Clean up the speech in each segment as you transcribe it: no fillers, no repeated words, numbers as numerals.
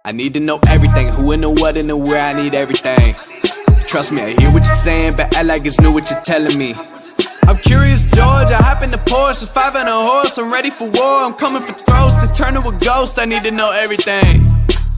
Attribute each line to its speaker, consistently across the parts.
Speaker 1: I need to know everything, who and the what and the where, I need everything. Trust me, I hear what you're saying, but act like it's new what you're telling me. I'm curious, George, I hop in the Porsche, 5 and a horse, I'm ready for war, I'm coming for throats, to turn to a ghost, I need to know everything.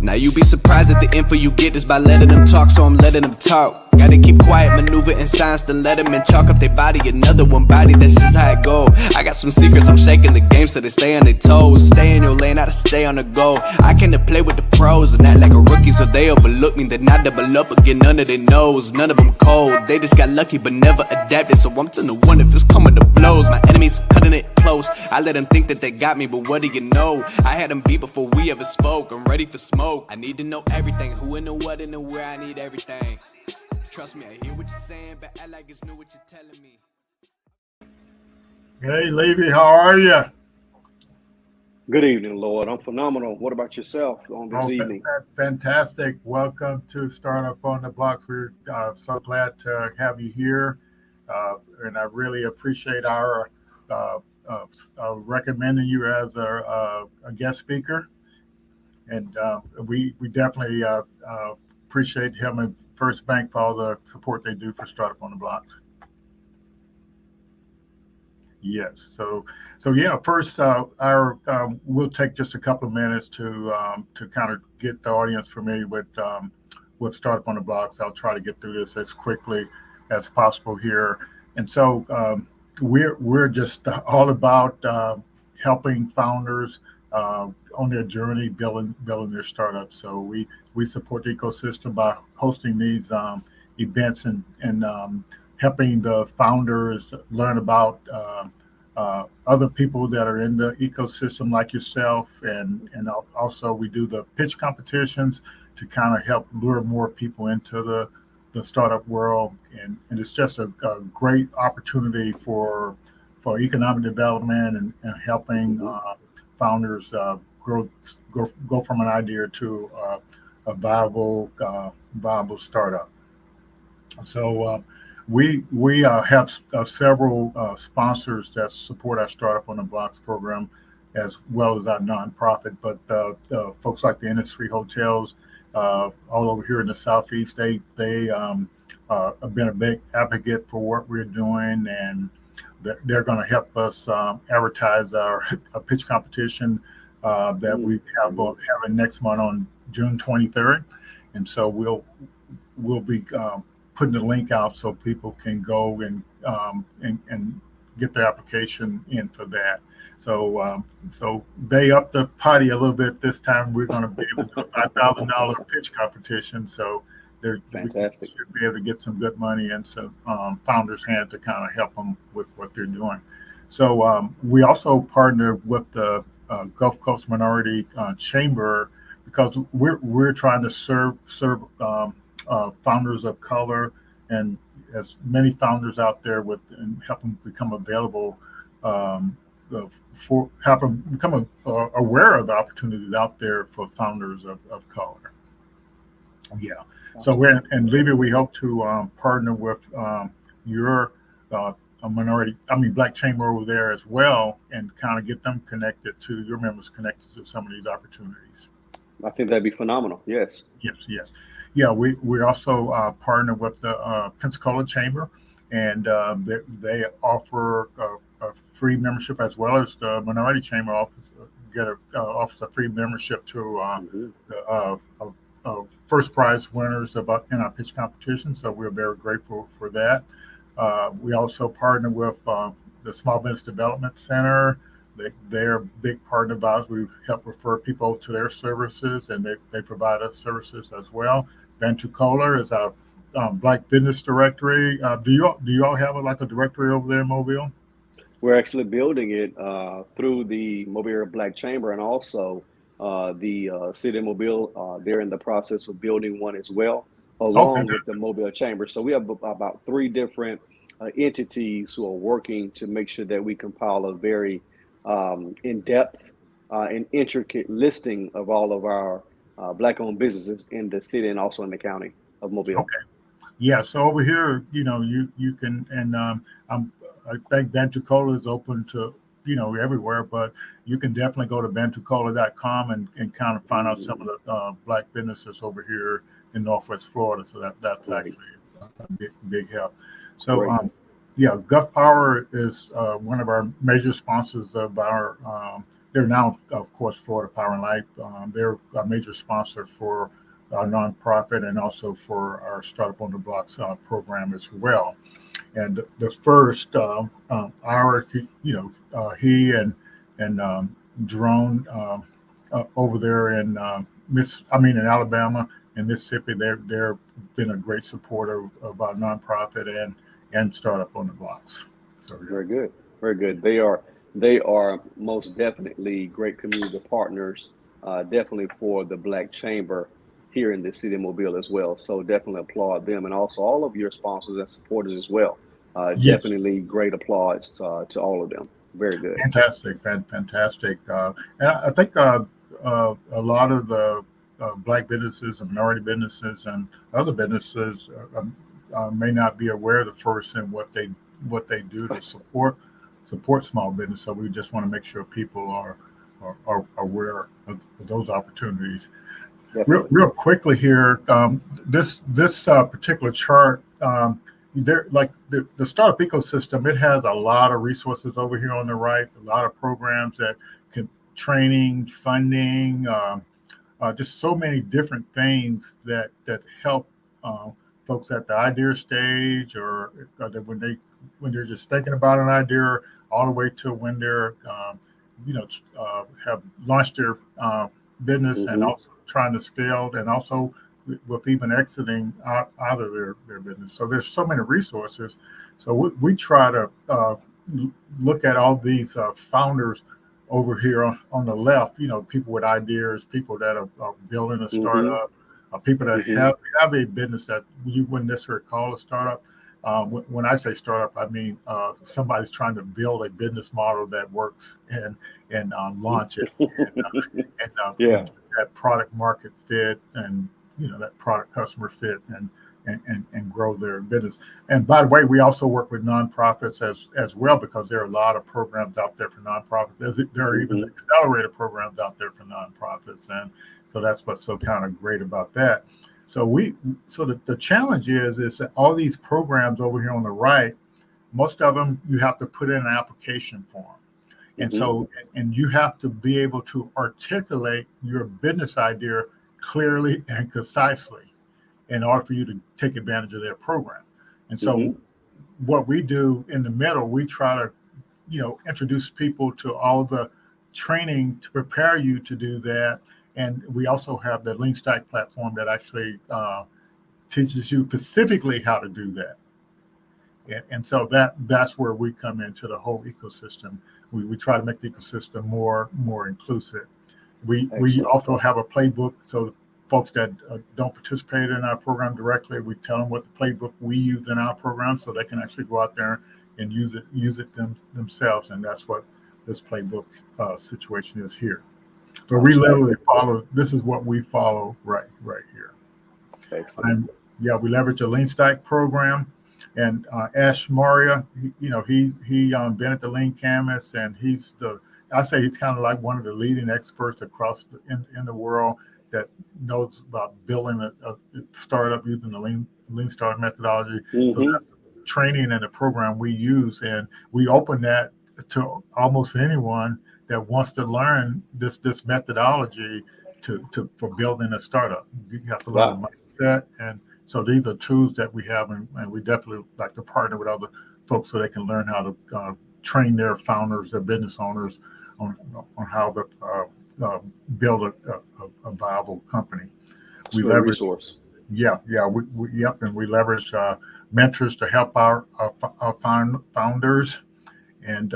Speaker 1: Now you be surprised at the info you get is by letting them talk, so I'm letting them talk. Gotta keep quiet, maneuver in silence to let them in, talk up their body, another one body, that's just how it go. I got some secrets, I'm shaking the game so they stay on their toes. Stay in your lane, how to stay on the go. I came to play with the pros and act like a rookie, so they overlook me. Then I double up again under their nose. None of them cold, they just got lucky but never adapted, so I'm to the one if it's coming to blows. My enemies cutting it close, I let them think that they got me, but what do you know? I had them beat before we ever spoke, I'm ready for smoke. I need to know everything, who and the what and the where, I need everything. Trust me, I hear what you're saying, but act like it's new what you're telling me.
Speaker 2: Hey, Levy, how are you? Good evening, Lord. I'm phenomenal. What about yourself on this
Speaker 3: Oh,
Speaker 2: evening?
Speaker 3: fantastic. Welcome to Startup on the Blocks. We're so glad to have you here. And I really appreciate our uh, recommending you as a guest speaker. And we definitely appreciate him and First Bank for all the support they do for Startup on the Blocks. Yes. So yeah. First, our we'll take just a couple of minutes to kind of get the audience familiar with Startup on the Blocks. I'll try to get through this as quickly as possible here. And so we're just all about helping founders on their journey building their startups. So we support the ecosystem by hosting these events and helping the founders learn about other people that are in the ecosystem like yourself, and also we do the pitch competitions to kind of help lure more people into the startup world, and it's just a great opportunity for economic development and helping
Speaker 2: Hmm.
Speaker 3: founders go from an idea to a viable startup. So we have several sponsors that support our Startup on the Blocks program, as well as our nonprofit. But folks like the Industry Hotels all over here in the Southeast, they have been a big advocate for what we're doing, and they're going to help us advertise our a pitch competition that we have
Speaker 2: Hmm.
Speaker 3: having next month on June 23rd, and so we'll be putting the link out so people can go and get their application in for that. So they upped the party a little bit this time. We're going to be able to do a $5,000 pitch competition. So we
Speaker 2: Fantastic.
Speaker 3: should be able to get some good money into founders' hands to kind of help them with what they're doing. So we also partner with the Gulf Coast Minority Chamber because we're trying to serve founders of color and as many founders out there with and help them become available um, for have them become aware of the opportunities out there for founders of color. Yeah. So we're in Libya. We hope to partner with your a minority, I mean, Black Chamber over there as well, and kind of get them connected to your members connected to some of these opportunities.
Speaker 2: I think that'd be phenomenal. Yes.
Speaker 3: Yes, yes. Yeah, we also partner with the Pensacola Chamber, and they offer a free membership as well as the Minority Chamber offers a free membership to
Speaker 2: Hmm.
Speaker 3: the first prize winners about in our pitch competition. So we're very grateful for that. We also partner with the Small Business Development Center. They're a big partner of ours. We help refer people to their services, and they provide us services as well. Bantucola is our Black Business Directory. Do you all have like a directory over there in Mobile?
Speaker 2: We're actually building it through the Mobile Black Chamber and also the City of Mobile. They're in the process of building one as well,
Speaker 3: Oh,
Speaker 2: along with the
Speaker 3: fantastic.
Speaker 2: Mobile Chamber. So we have about three different entities who are working to make sure that we compile a very in-depth and intricate listing of all of our Black-owned businesses in the city and also in the county of Mobile.
Speaker 3: Okay. Yeah, so over here, you can, and I think Bantucola is open to everywhere, but you can definitely go to bantucola.com and kind of find out some
Speaker 2: Mhm.
Speaker 3: of the black businesses over here in Northwest Florida. So that's
Speaker 2: Great,
Speaker 3: actually a big help. So
Speaker 2: great.
Speaker 3: yeah, Gulf Power is one of our major sponsors of our. They're now, of course, Florida Power and Light. They're a major sponsor for our nonprofit and also for our Startup on the Blocks program as well. And the first hour, he and Jerome over there in in Alabama and Mississippi, they're been a great supporter of our nonprofit and Startup on the Blocks. So yeah.
Speaker 2: Very good. Very good. They are most definitely great community partners, definitely for the Black Chamber here in the city of Mobile as well. So definitely applaud them and also all of your sponsors and supporters as well.
Speaker 3: Yes.
Speaker 2: Definitely great applause to all of them. Very good.
Speaker 3: Fantastic, fantastic. And I think a lot of the black businesses and minority businesses and other businesses may not be aware of the first and what they do to support small business. So we just want to make sure people are aware of those opportunities. Real quickly here, this particular chart, there, like the startup ecosystem, it has a lot of resources over here on the right, a lot of programs that can training, funding, just so many different things that help folks at the idea stage, or that when they're just thinking about an idea, all the way to when they're have launched their business and also trying to scale, and also with even exiting out of their business. So there's so many resources. So we try to look at all these founders over here on the left, people with ideas, people that are building a startup, people that have a business that you wouldn't necessarily call a startup. When I say startup, I mean somebody's trying to build a business model that works and launch it, and that product market fit, and that product customer fit, and grow their business. And by the way, we also work with nonprofits as well, because there are a lot of programs out there for nonprofits. There are even accelerator programs out there for nonprofits, and so that's what's so kind of great about that. So the challenge is that all these programs over here on the right, most of them you have to put in an application form. And so you have to be able to articulate your business idea clearly and concisely in order for you to take advantage of their program. And so what we do in the middle, we try to introduce people to all the training to prepare you to do that. And we also have the Lean Stack platform that actually teaches you specifically how to do that. And so that's where we come into the whole ecosystem. We try to make the ecosystem more inclusive. We also have a playbook, so folks that don't participate in our program directly, we tell them what the playbook we use in our program, so they can actually go out there and use it themselves. And that's what this playbook situation is here. So we literally follow. This is what we follow right here.
Speaker 2: Excellent.
Speaker 3: And we leverage a Lean Stack program. And Ash Maurya, he invented the Lean Canvas, and he's kind of like one of the leading experts across in the world that knows about building a startup using the Lean Startup methodology. So that's the training and the program we use, and we open that to almost anyone that wants to learn this methodology for building a startup. You have to learn the mindset, and so these are tools that we have, and we definitely like to partner with other folks so they can learn how to train their founders, their business owners, on how to build a viable company.
Speaker 2: We leverage resource.
Speaker 3: And we leverage mentors to help our founders, and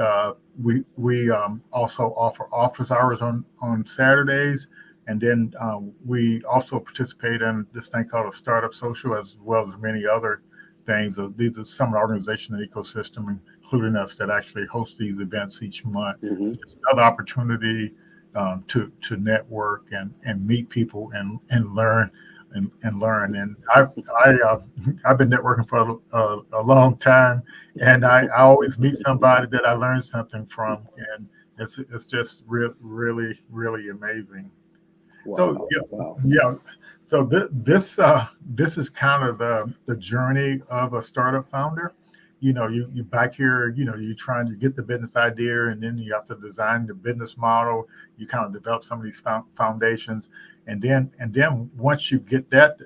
Speaker 3: we also offer office hours on Saturdays. And then we also participate in this thing called a startup social, as well as many other things. These are some of the organizations in the ecosystem, including us, that actually host these events each month. It's another opportunity to network and meet people and learn and learn. And I've been networking for a long time, and I always meet somebody that I learn something from, and it's just really amazing.
Speaker 2: Wow.
Speaker 3: So this is kind of the journey of a startup founder. You back here, you're trying to get the business idea, and then you have to design the business model. You kind of develop some of these foundations, and then once you get that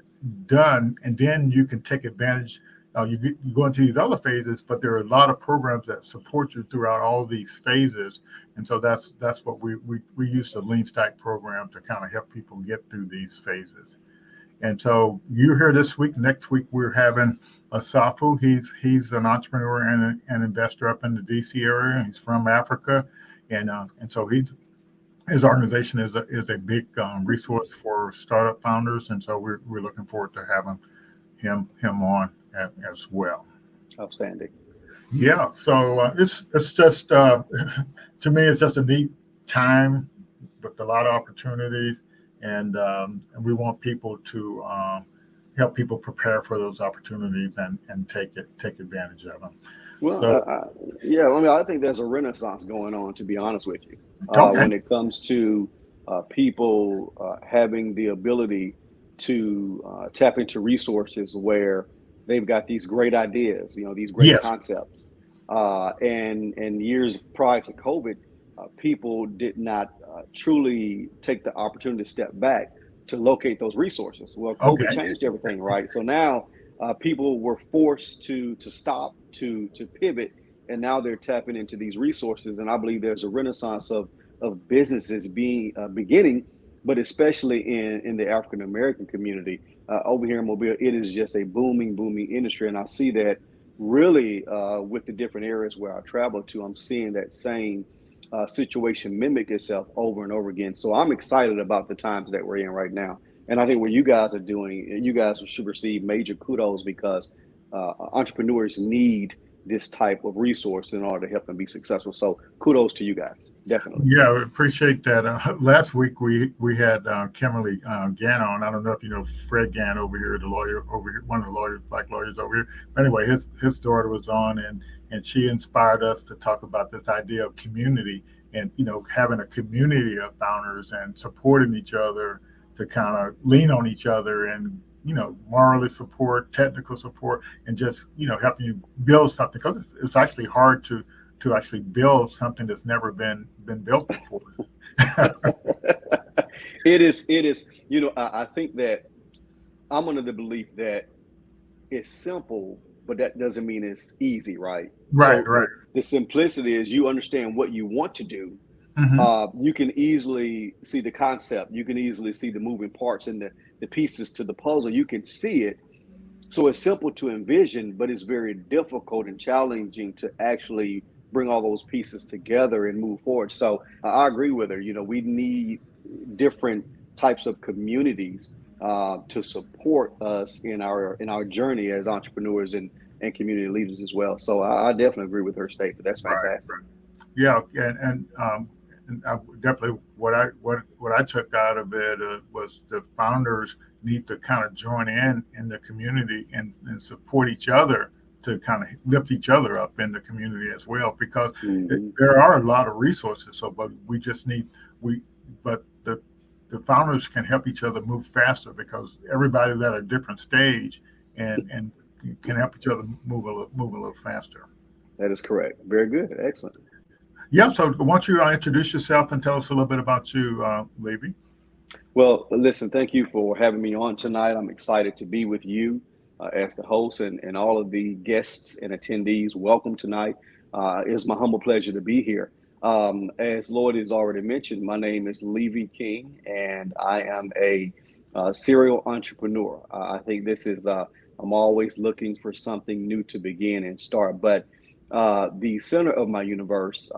Speaker 3: done, and then you can take advantage. You go into these other phases, but there are a lot of programs that support you throughout all these phases, and so that's what we use the Lean Stack program to kind of help people get through these phases. And so you're here this week. Next week we're having Asafu. He's an entrepreneur and an investor up in the DC area. He's from Africa, and so his organization is a big resource for startup founders, and so we're looking forward to having him on as well.
Speaker 2: Outstanding.
Speaker 3: Yeah, so it's just to me it's just a neat time with a lot of opportunities, and we want people to help people prepare for those opportunities and take advantage of them.
Speaker 2: Well,
Speaker 3: So
Speaker 2: yeah, I mean, I think there's a renaissance going on, to be honest with you,
Speaker 3: okay,
Speaker 2: when it comes to people having the ability to tap into resources where they've got these great ideas, these great
Speaker 3: yes,
Speaker 2: concepts. And years prior to COVID, people did not truly take the opportunity to step back to locate those resources. Well, COVID
Speaker 3: okay,
Speaker 2: changed everything, right? So now people were forced to stop, to pivot, and now they're tapping into these resources. And I believe there's a renaissance of businesses beginning, but especially in the African American community over here in Mobile, it is just a booming industry, and I see that really with the different areas where I travel to. I'm seeing that same situation mimic itself over and over again. So I'm excited about the times that we're in right now. And I think what you guys are doing, you guys should receive major kudos because entrepreneurs need this type of resource in order to help them be successful. So kudos to you guys, definitely.
Speaker 3: yeah, we appreciate that. Last week we had Kimberly Gann on. I don't know if you know Fred Gann over here, the lawyer over here, one of the lawyers, black lawyers over here. But anyway, his daughter was on, and she inspired us to talk about this idea of community and having a community of founders and supporting each other to kind of lean on each other and morally support, technical support, and just helping you build something because it's actually hard to actually build something that's never been built before.
Speaker 2: It is. I think that I'm under the belief that it's simple, but that doesn't mean it's easy, right?
Speaker 3: Right,
Speaker 2: So
Speaker 3: right.
Speaker 2: the simplicity is you understand what you want to do.
Speaker 3: Hmm.
Speaker 2: You can easily see the concept. You can easily see the moving parts and the pieces to the puzzle. You can see it. So it's simple to envision, but it's very difficult and challenging to actually bring all those pieces together and move forward. So I agree with her. We need different types of communities to support us in our journey as entrepreneurs and community leaders as well. So I definitely agree with her statement. That's
Speaker 3: Right,
Speaker 2: fantastic.
Speaker 3: right. Yeah, and I definitely what I took out of it was the founders need to kind of join in the community and support each other to kind of lift each other up in the community as well because
Speaker 2: Hmm.
Speaker 3: there are a lot of resources. So, but we just need we but the founders can help each other move faster because everybody's at a different stage and can help each other move a little faster.
Speaker 2: That is correct. Very good. Excellent.
Speaker 3: Yeah, so why don't you introduce yourself and tell us a little bit about you, Levy?
Speaker 2: Well, listen, thank you for having me on tonight. I'm excited to be with you as the host and all of the guests and attendees. Welcome tonight. It's my humble pleasure to be here. As Lloyd has already mentioned, my name is Levy King, and I am a serial entrepreneur. I think this is, I'm always looking for something new to begin and start. But the center of my universe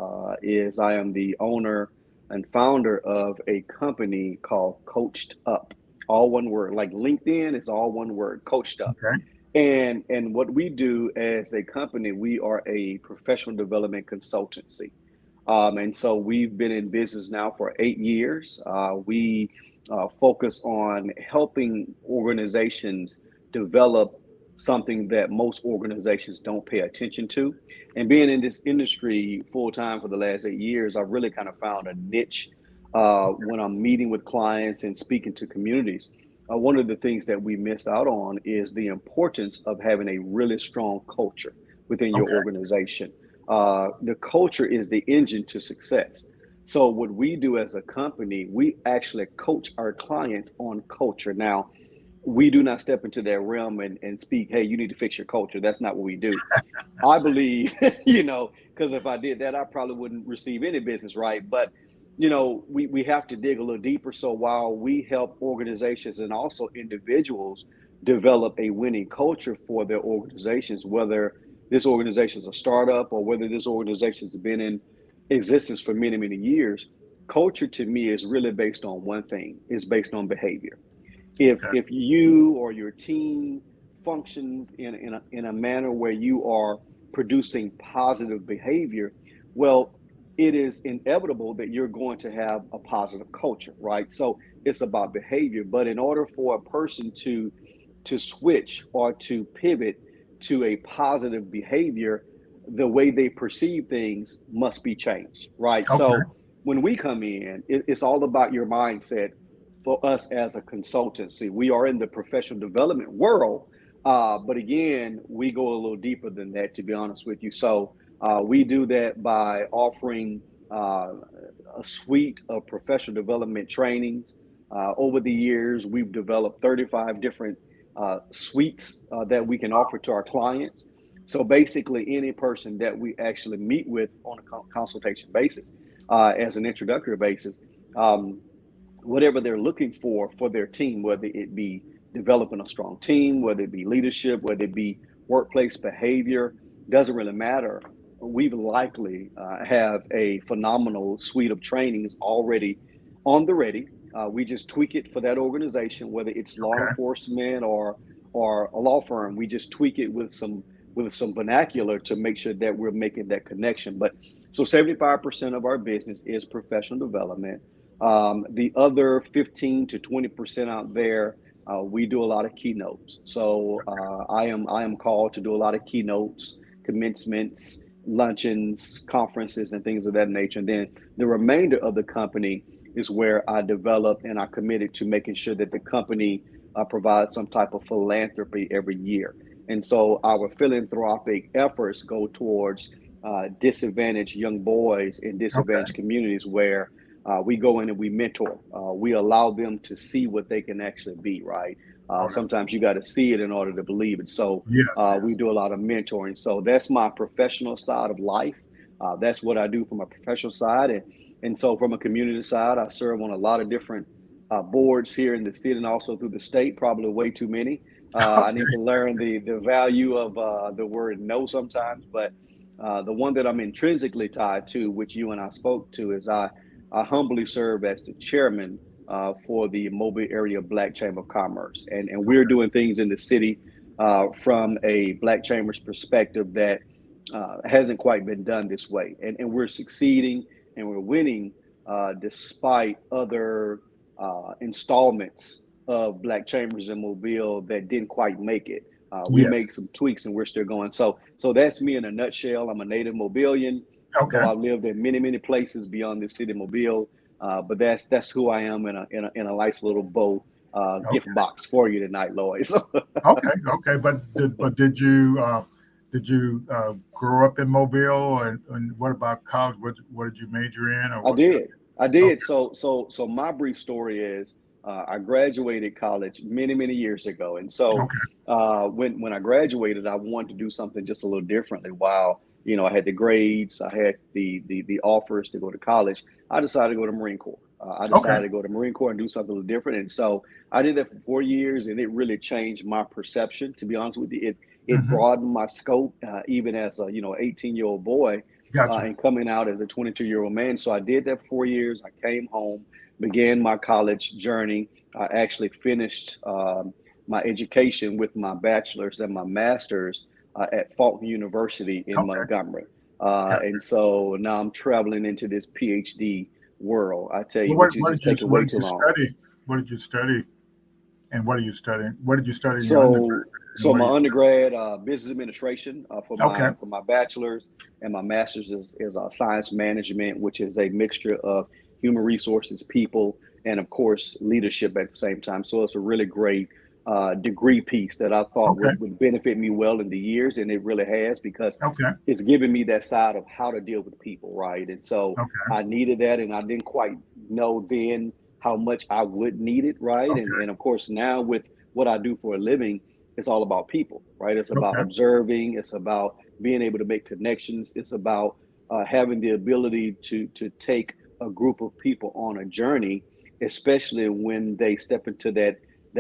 Speaker 2: is I am the owner and founder of a company called Coached Up. All one word, like LinkedIn is all one word, Coached Up.
Speaker 3: Okay.
Speaker 2: And what we do as a company, we are a professional development consultancy. And so we've been in business now for 8 years. We focus on helping organizations develop something that most organizations don't pay attention to. And being in this industry full time for the last 8 years, I've really kind of found a niche when I'm meeting with clients and speaking to communities. One of the things that we missed out on is the importance of having a really strong culture within your
Speaker 3: Okay.
Speaker 2: organization. The culture is the engine to success. So what we do as a company, we actually coach our clients on culture. Now, we do not step into their realm and speak, hey, you need to fix your culture. That's not what we do. I believe, because if I did that, I probably wouldn't receive any business, right? But, we have to dig a little deeper. So while we help organizations and also individuals develop a winning culture for their organizations, whether this organization is a startup or whether this organization has been in existence for many, many years, culture to me is really based on one thing. It's based on behavior. if
Speaker 3: Okay.
Speaker 2: if you or your team functions in a manner where you are producing positive behavior, well, it is inevitable that you're going to have a positive culture, right? So it's about behavior. But in order for a person to switch or to pivot to a positive behavior, the way they perceive things must be changed, right?
Speaker 3: Okay.
Speaker 2: So when we come in, it's all about your mindset for us as a consultancy. We are in the professional development world, but again, we go a little deeper than that, to be honest with you. So we do that by offering a suite of professional development trainings. Over the years, we've developed 35 different suites that we can offer to our clients. So basically, any person that we actually meet with on a consultation basis, as an introductory basis, um, whatever they're looking for their team, whether it be developing a strong team, whether it be leadership, whether it be workplace behavior, doesn't really matter. We likely have a phenomenal suite of trainings already on the ready. We just tweak it for that organization, whether it's law
Speaker 3: Okay.
Speaker 2: enforcement or a law firm. We just tweak it with some vernacular to make sure that we're making that connection. But so 75% of our business is professional development. The other 15 to 20% out there, we do a lot of keynotes. So I am called to do a lot of keynotes, commencements, luncheons, conferences, and things of that nature. And then the remainder of the company is where I develop and I committed to making sure that the company provides some type of philanthropy every year. And so our philanthropic efforts go towards disadvantaged young boys in
Speaker 3: Okay.
Speaker 2: disadvantaged communities where we go in and we mentor. We allow them to see what they can actually be, right?
Speaker 3: Oh, that's
Speaker 2: Sometimes you got to see it in order to believe it. So
Speaker 3: yes,
Speaker 2: we
Speaker 3: yes.
Speaker 2: do a lot of mentoring. So that's my professional side of life. That's what I do from a professional side. And so from a community side, I serve on a lot of different boards here in the city and also through the state, probably way too many. I need to learn the value of the word no sometimes, but the one that I'm intrinsically tied to, which you and I spoke to, is I humbly serve as the chairman for the Mobile Area Black Chamber of Commerce. And we're doing things in the city from a Black Chamber's perspective that hasn't quite been done this way. And we're succeeding and we're winning despite other installments of Black Chambers in Mobile that didn't quite make it. We
Speaker 3: Yes.
Speaker 2: make some tweaks and we're still going. So that's me in a nutshell. I'm a native Mobilian, though
Speaker 3: Okay.
Speaker 2: I've lived in many places beyond the city of Mobile. But that's who I am in a nice little bow gift
Speaker 3: Okay.
Speaker 2: box for you tonight, Lloyd. So
Speaker 3: Okay. Okay. But did you grow up in Mobile, and what about college? What did you major in, or
Speaker 2: I
Speaker 3: what?
Speaker 2: did. I
Speaker 3: Okay.
Speaker 2: did. So my brief story is I graduated college many years ago, and so
Speaker 3: Okay.
Speaker 2: when I graduated, I wanted to do something just a little differently. While I had the grades, I had the offers to go to college. I decided to go to Marine Corps. I
Speaker 3: Okay.
Speaker 2: decided to go to Marine Corps and do something a little different, and so I did that for 4 years, and it really changed my perception. To be honest with you, it
Speaker 3: Hmm.
Speaker 2: broadened my scope, even as a 18-year-old boy
Speaker 3: Gotcha.
Speaker 2: and coming out as a 22-year-old man. So I did that for 4 years. I came home, began my college journey. I actually finished my education with my bachelor's and my master's at Faulkner University in
Speaker 3: Okay.
Speaker 2: Montgomery.
Speaker 3: Gotcha.
Speaker 2: And so now I'm traveling into this PhD world, I tell
Speaker 3: Well,
Speaker 2: you, which is
Speaker 3: what
Speaker 2: just
Speaker 3: did you
Speaker 2: taking
Speaker 3: what
Speaker 2: way
Speaker 3: did
Speaker 2: too
Speaker 3: you
Speaker 2: long.
Speaker 3: study? What did you study, and what are you studying? What did you study in your undergrad,
Speaker 2: So,
Speaker 3: and
Speaker 2: so
Speaker 3: what are
Speaker 2: my
Speaker 3: you?
Speaker 2: undergrad, business administration for
Speaker 3: Okay.
Speaker 2: my bachelor's, and my master's is science management, which is a mixture of human resources, people, and of course leadership at the same time. So it's a really great degree piece that I thought
Speaker 3: Okay.
Speaker 2: would benefit me well in the years, and it really has because
Speaker 3: Okay.
Speaker 2: it's given me that side of how to deal with people, right? And so
Speaker 3: Okay.
Speaker 2: I needed that, and I didn't quite know then how much I would need it, right?
Speaker 3: Okay.
Speaker 2: And of course now with what I do for a living, it's all about people, right? It's about
Speaker 3: Okay.
Speaker 2: observing. It's about being able to make connections. It's about having the ability to take a group of people on a journey, especially when they step into that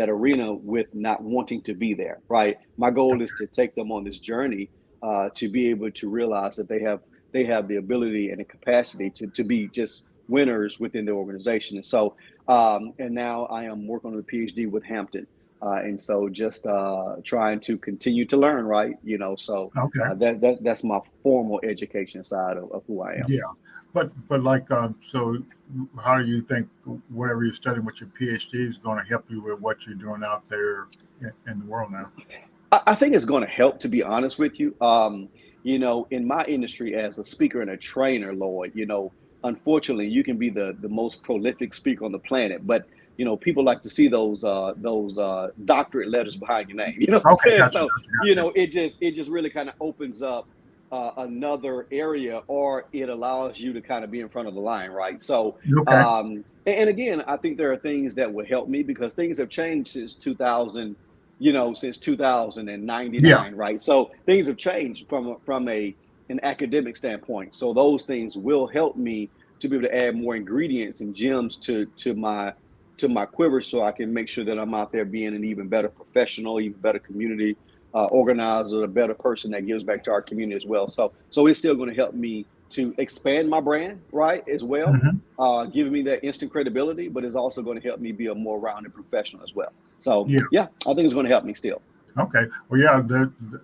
Speaker 2: arena with not wanting to be there, right? My goal is to take them on this journey to be able to realize that they have the ability and the capacity to be just winners within the organization. And so, and now I am working on a PhD with Hampton And so just trying to continue to learn, right? So
Speaker 3: Okay.
Speaker 2: that's my formal education side of who I am.
Speaker 3: Yeah. But like, so how do you think whatever you're studying with your PhD is going to help you with what you're doing out there in the world now?
Speaker 2: I think it's going to help, to be honest with you. In my industry as a speaker and a trainer, Lloyd, unfortunately, you can be the most prolific speaker on the planet, but people like to see those doctorate letters behind your name. You know what I'm
Speaker 3: Okay,
Speaker 2: saying?
Speaker 3: gotcha,
Speaker 2: So
Speaker 3: gotcha,
Speaker 2: it just really kind of opens up another area, or it allows you to kind of be in front of the line, right? So
Speaker 3: gotcha. Okay.
Speaker 2: and again, I think there are things that will help me because things have changed since 2000, since
Speaker 3: Yeah.
Speaker 2: 2099, right? So things have changed from an academic standpoint. So those things will help me to be able to add more ingredients and gems to my quiver, so I can make sure that I'm out there being an even better professional, even better community organizer, a better person that gives back to our community as well. So it's still going to help me to expand my brand, right, as well,
Speaker 3: Hmm.
Speaker 2: giving me that instant credibility, but it's also going to help me be a more rounded professional as well. So
Speaker 3: Yeah.
Speaker 2: yeah, I think it's going to help me still.
Speaker 3: Okay. Well, yeah.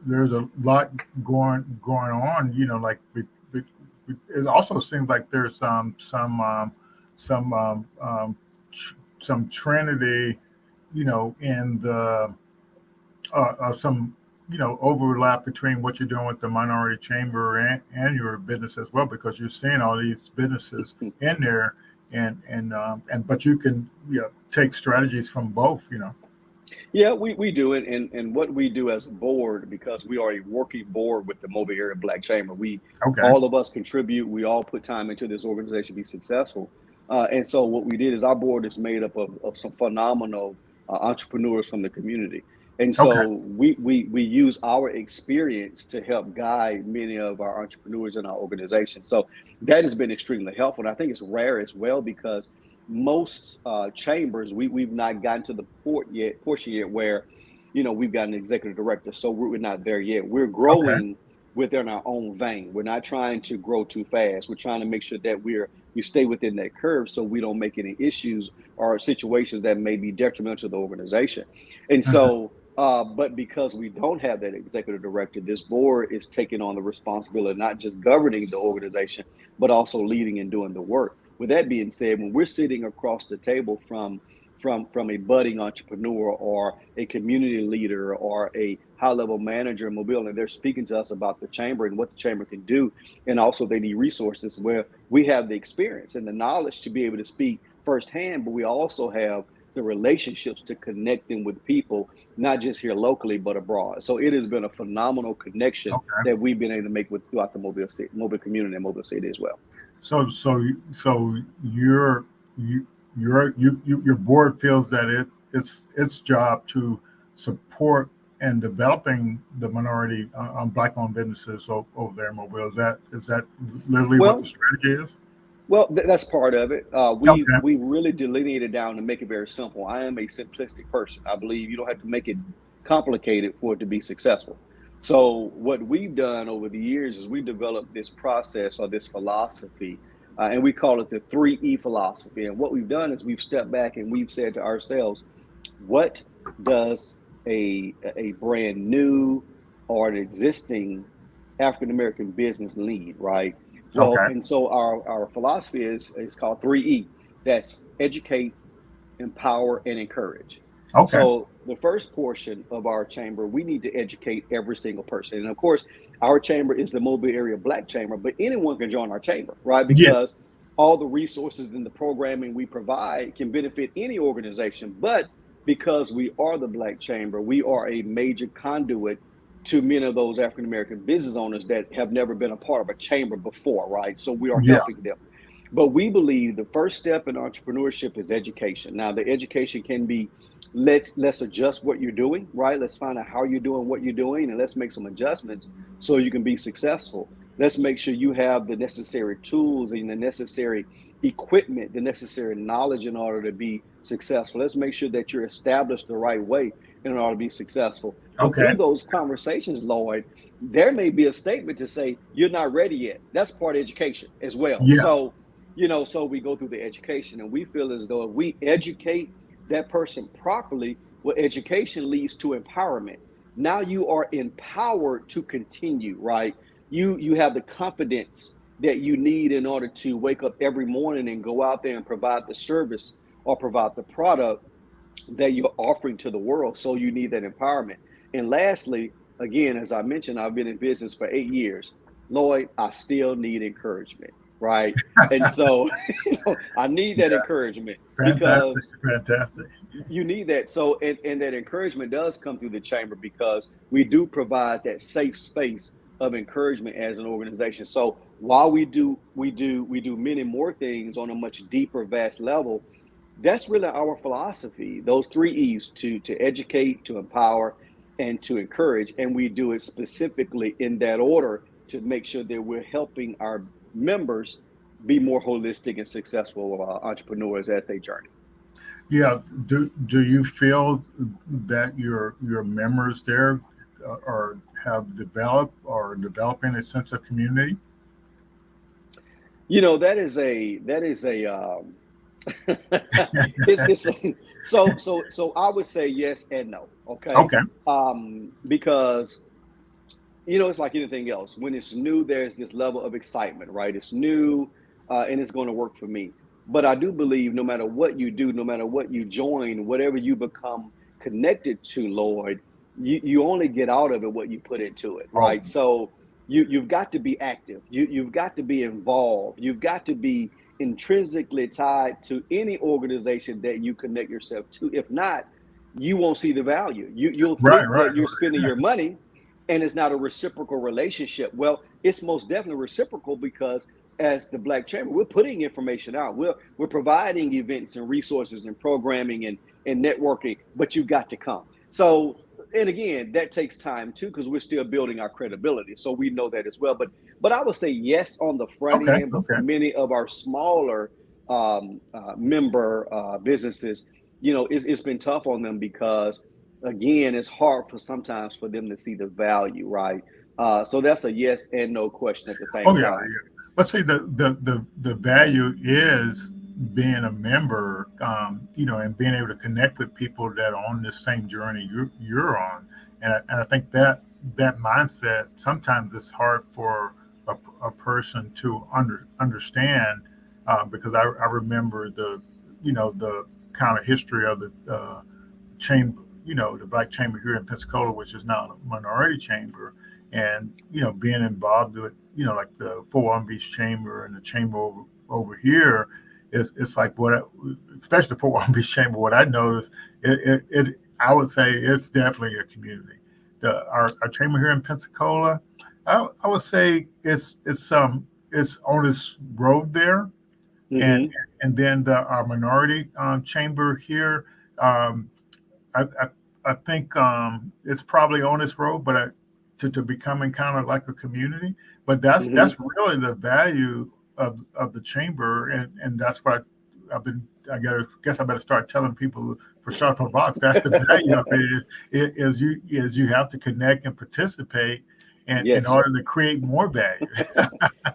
Speaker 3: There's a lot going on. Like it also seems like there's some some trinity, in the some overlap between what you're doing with the minority chamber and your business as well, because you're seeing all these businesses in there, and but you can take strategies from both.
Speaker 2: Yeah, we do it, and what we do as a board, because we are a working board with the Mobile Area Black Chamber. We
Speaker 3: Okay.
Speaker 2: All of us contribute. We all put time into this organization to be successful. And so what we did is our board is made up of some phenomenal entrepreneurs from the community. And
Speaker 3: Okay.
Speaker 2: so we use our experience to help guide many of our entrepreneurs in our organization. So that has been extremely helpful. And I think it's rare as well because most chambers, we've not gotten to the portion yet where we've got an executive director, so we're not there yet. We're
Speaker 3: Okay.
Speaker 2: growing within our own vein. We're not trying to grow too fast. We're trying to make sure that we stay within that curve, so we don't make any issues or situations that may be detrimental to the organization. And
Speaker 3: Mhm.
Speaker 2: so but because we don't have that executive director, this board is taking on the responsibility of not just governing the organization, but also leading and doing the work. With that being said, when we're sitting across the table from a budding entrepreneur or a community leader or a high level manager in mobility, and they're speaking to us about the chamber and what the chamber can do, and also they need resources where we have the experience and the knowledge to be able to speak firsthand, but we also have the relationships to connect them with people, not just here locally, but abroad. So it has been a phenomenal connection
Speaker 3: Okay.
Speaker 2: that we've been able to make with throughout the mobile community and mobile city as well.
Speaker 3: So you your board feels that it's its job to support and developing the minority black-owned businesses over there in Mobile. Is that literally what the
Speaker 2: Well,
Speaker 3: strategy is?
Speaker 2: that's part of it. We
Speaker 3: Okay.
Speaker 2: we really delineate it down to make it very simple. I am a simplistic person. I believe you don't have to make it complicated for it to be successful. So what we've done over the years is we developed this process or this philosophy, and we call it the 3E philosophy. And what we've done is we've stepped back and we've said to ourselves, what does a brand new or an existing African American business need, right? Well,
Speaker 3: Okay.
Speaker 2: and so our philosophy is called 3E. That's educate, empower, and encourage.
Speaker 3: Okay.
Speaker 2: So the first portion of our chamber, we need to educate every single person. And of course, our chamber is the Mobile Area Black Chamber, but anyone can join our chamber, right?
Speaker 3: Yeah.
Speaker 2: Because all the resources and the programming we provide can benefit any organization. But because we are the Black Chamber, we are a major conduit to many of those African American business owners that have never been a part of a chamber before, right? So we are
Speaker 3: Yeah.
Speaker 2: helping them. But we believe the first step in entrepreneurship is education. Now, the education can be let's adjust what you're doing, right? Let's find out how you're doing what you're doing, and let's make some adjustments so you can be successful. Let's make sure you have the necessary tools and the necessary equipment, the necessary knowledge in order to be successful. Let's make sure that you're established the right way in order to be successful. But
Speaker 3: Okay.
Speaker 2: through those conversations, Lloyd, there may be a statement to say you're not ready yet. That's part of education as well.
Speaker 3: Yeah.
Speaker 2: So we go through the education, and we feel as though if we educate that person properly, Well, education leads to empowerment. Now you are empowered to continue, right? You have the confidence that you need in order to wake up every morning and go out there and provide the service or provide the product that you're offering to the world. So you need that empowerment. And lastly, again, as I mentioned, I've been in business for 8 years. Lloyd, I still need encouragement, right? And so I need that
Speaker 3: Yeah,
Speaker 2: encouragement
Speaker 3: fantastic,
Speaker 2: because
Speaker 3: fantastic.
Speaker 2: you need that. So, and that encouragement does come through the chamber because we do provide that safe space of encouragement as an organization. So while we do many more things on a much deeper, vast level, that's really our philosophy. Those three E's: to educate, to empower, and to encourage. And we do it specifically in that order to make sure that we're helping our members be more holistic and successful entrepreneurs as they journey.
Speaker 3: Yeah. Do you feel that your members there are have developed or developing a sense of community?
Speaker 2: That is a it's so I would say yes and no. Okay.
Speaker 3: Okay.
Speaker 2: Because it's like anything else. When it's new, there's this level of excitement, right? It's new, and it's going to work for me. But I do believe no matter what you do, no matter what you join, whatever you become connected to, Lloyd, you only get out of it what you put into it,
Speaker 3: Oh,
Speaker 2: right? So you've got to be active. You've got to be involved. You've got to be intrinsically tied to any organization that you connect yourself to. If not, you won't see the value. You'll
Speaker 3: right,
Speaker 2: think
Speaker 3: right.
Speaker 2: that you're spending your money and it's not a reciprocal relationship. Well, it's most definitely reciprocal because as the Black Chamber, we're putting information out. We're providing events and resources and programming and networking, but you've got to come. So, and again, that takes time too, because we're still building our credibility. So we know that as well. But I would say yes on the front
Speaker 3: Okay,
Speaker 2: end, but for
Speaker 3: okay.
Speaker 2: many of our smaller member businesses, it's been tough on them because again, it's hard for sometimes for them to see the value, right? So that's a yes and no question at the
Speaker 3: Oh
Speaker 2: same
Speaker 3: yeah,
Speaker 2: time.
Speaker 3: yeah. Let's say the value is being a member, and being able to connect with people that are on the same journey you're on, and I think that mindset sometimes it's hard for a person to understand, because I remember the kind of history of the chamber, the Black Chamber here in Pensacola, which is now a minority chamber, and being involved with like the Fort Walton Beach Chamber and the chamber over here, it's like especially the Fort Walton Beach Chamber. What I noticed, I would say it's definitely a community. Our chamber here in Pensacola, I would say it's on this road there, and
Speaker 2: Hmm.
Speaker 3: and then our minority chamber here. Um, I, I, I think it's probably on this road, but to becoming kind of like a community. But that's
Speaker 2: Hmm.
Speaker 3: really the value of the chamber, and that's what I've been. Guess I better start telling people for Startup Box. That's the value of it is you have to connect and participate, and in
Speaker 2: Yes.
Speaker 3: order to create more value.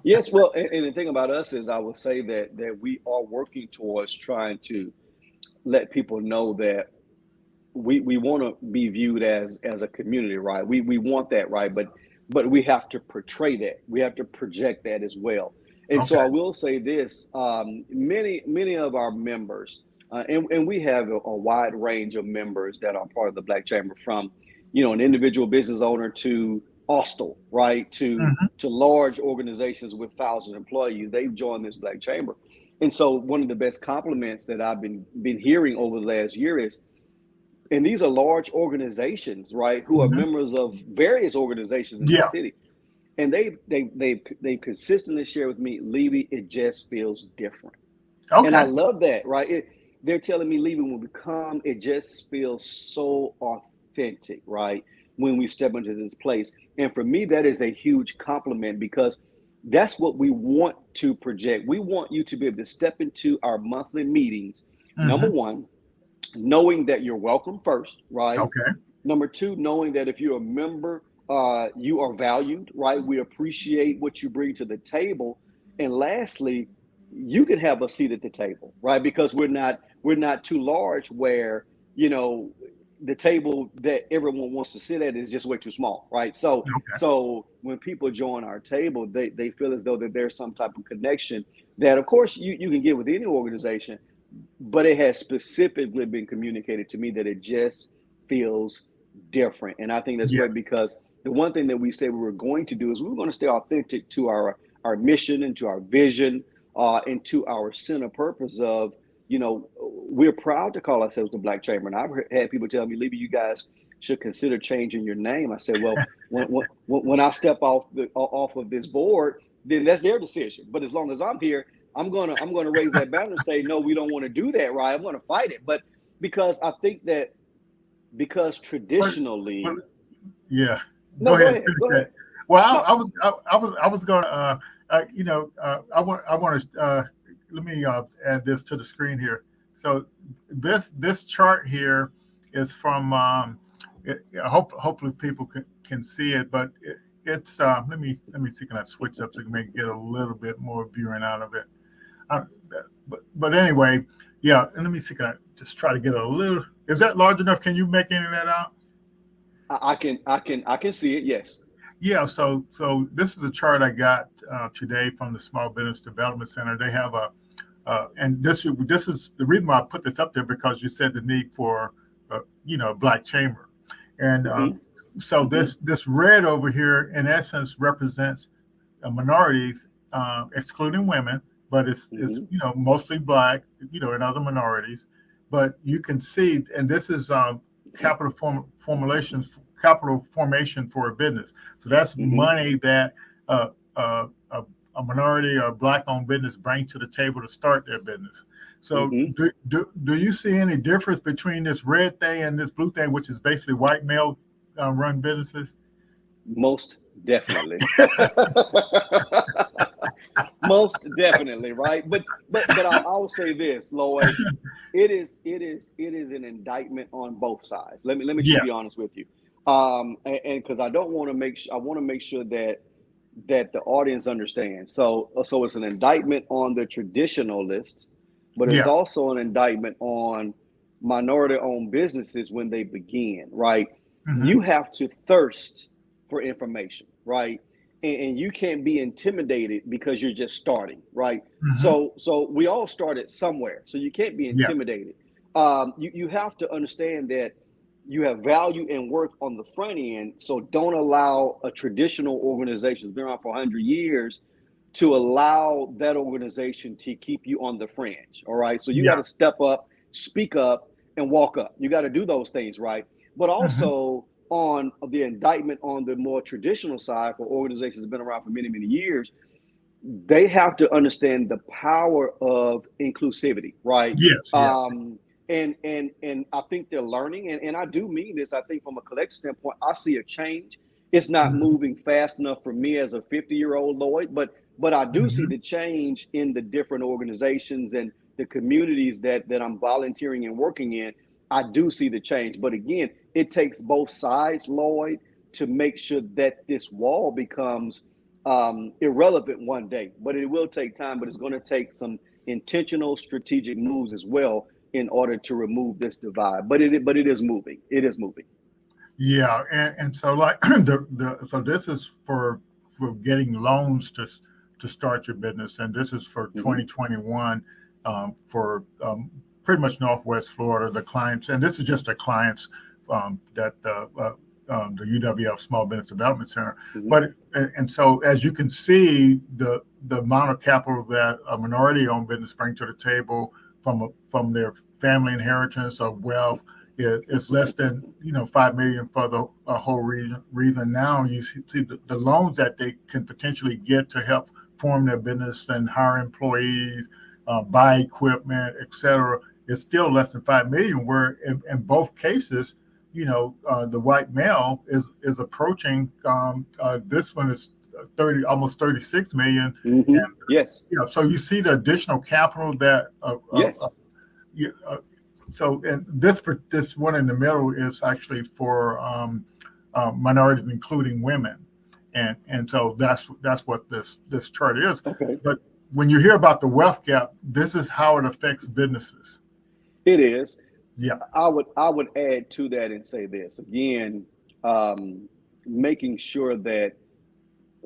Speaker 2: Yes. Well, and the thing about us is I would say that we are working towards trying to let people know that we want to be viewed as a community, right? We want that, right? But we have to portray that. We have to project that as well. And so
Speaker 3: Okay.
Speaker 2: I will say this: many of our members, and we have a wide range of members that are part of the Black Chamber, from an individual business owner to Austal, right,
Speaker 3: Hmm.
Speaker 2: to large organizations with thousands of employees. They've joined this Black Chamber, and so one of the best compliments that I've been hearing over the last year is, and these are large organizations, right, who are
Speaker 3: Hmm.
Speaker 2: members of various organizations in the
Speaker 3: Yeah.
Speaker 2: city, and they consistently share with me, Levy, it just feels different, and I
Speaker 3: Okay.
Speaker 2: love that, right? They're telling me, Levy, when we come, it just feels so authentic, right? When we step into this place, and for me, that is a huge compliment because that's what we want to project. We want you to be able to step into our monthly meetings. Number
Speaker 3: Hmm.
Speaker 2: one, knowing that you're welcome first, right?
Speaker 3: Okay.
Speaker 2: Number two, knowing that if you're a member, you are valued, right? We appreciate what you bring to the table. And lastly, you can have a seat at the table, right? Because we're not too large where, you know, the table that everyone wants to sit at is just way too small, right? So
Speaker 3: Okay.
Speaker 2: so when people join our table, they feel as though that there's some type of connection that, of course, you can get with any organization, but it has specifically been communicated to me that it just feels different. And I think that's
Speaker 3: Yeah.
Speaker 2: great, because the one thing that we said we were going to do is we were going to stay authentic to our mission and to our vision, and to our center purpose of, we're proud to call ourselves the Black Chamber. And I've had people tell me, Levy, you guys should consider changing your name. I said, well, when I step off of this board, then that's their decision. But as long as I'm here, I'm gonna raise that banner and say, no, we don't want to do that, right? I'm gonna fight it. But because I think that because traditionally,
Speaker 3: Yeah.
Speaker 2: no, go ahead. Go ahead.
Speaker 3: Well,
Speaker 2: No.
Speaker 3: I was going to, I want to, let me add this to the screen here. So this chart here is from, hopefully people can see it, but it's, let me see, can I switch up so you can get a little bit more viewing out of it. But anyway, yeah, and let me see, can I just try to get a little, is that large enough? Can you make any of that out?
Speaker 2: I can see it. Yes.
Speaker 3: Yeah, so this is a chart I got today from the Small Business Development Center. They have and this is the reason why I put this up there, because you said the need for a Black chamber, and so this red over here in essence represents minorities, excluding women, but it's mostly Black, and other minorities. But you can see, and this is capital formation for a business. So that's money that a minority or Black-owned business brings to the table to start their business. So do you see any difference between this red thing and this blue thing, which is basically white male run businesses?
Speaker 2: Most definitely. Most definitely, right? But I'll say this, Lloyd, it is an indictment on both sides. Let me just be honest with you, and because I want to make sure that the audience understands. So it's an indictment on the traditionalists, but it's also an indictment on minority-owned businesses when they begin, right? You have to thirst for information, right? And you can't be intimidated because you're just starting, right? So we all started somewhere, so you can't be intimidated. You have to understand that you have value and worth on the front end, so don't allow a traditional organization that's been around for 100 years to allow that organization to keep you on the fringe, all right? So you got to step up, speak up, and walk up. You got to do those things, right? But also on the indictment on the more traditional side, for organizations that have been around for many, many years, they have to understand the power of inclusivity, right?
Speaker 3: Yes.
Speaker 2: And I think they're learning, and I do mean this. I think from a collective standpoint, I see a change. It's not moving fast enough for me as a 50-year-old Lloyd, but I do see the change in the different organizations and the communities that I'm volunteering and working in. I do see the change. But again, it takes both sides, Lloyd, to make sure that this wall becomes irrelevant one day. But it will take time, but it's going to take some intentional strategic moves as well in order to remove this divide. But it is moving. It is moving.
Speaker 3: Yeah, and so like so this is for getting loans to start your business, and this is for 2021 for pretty much Northwest Florida. The clients, and this is just the clients that the UWF Small Business Development Center. But and so as you can see, the amount of capital that a minority-owned business brings to the table from their family inheritance or wealth is less than $5 million for the whole reason. Now you see the loans that they can potentially get to help form their business and hire employees, buy equipment, etc. It's still less than $5 million. Where in both cases, the white male is approaching. This one is almost 36 million. And,
Speaker 2: yes.
Speaker 3: So you see the additional capital that. So and this one in the middle is actually for minorities, including women, and so that's what this chart is.
Speaker 2: Okay.
Speaker 3: But when you hear about the wealth gap, this is how it affects businesses.
Speaker 2: It is.
Speaker 3: Yeah.
Speaker 2: I would add to that and say this again, making sure that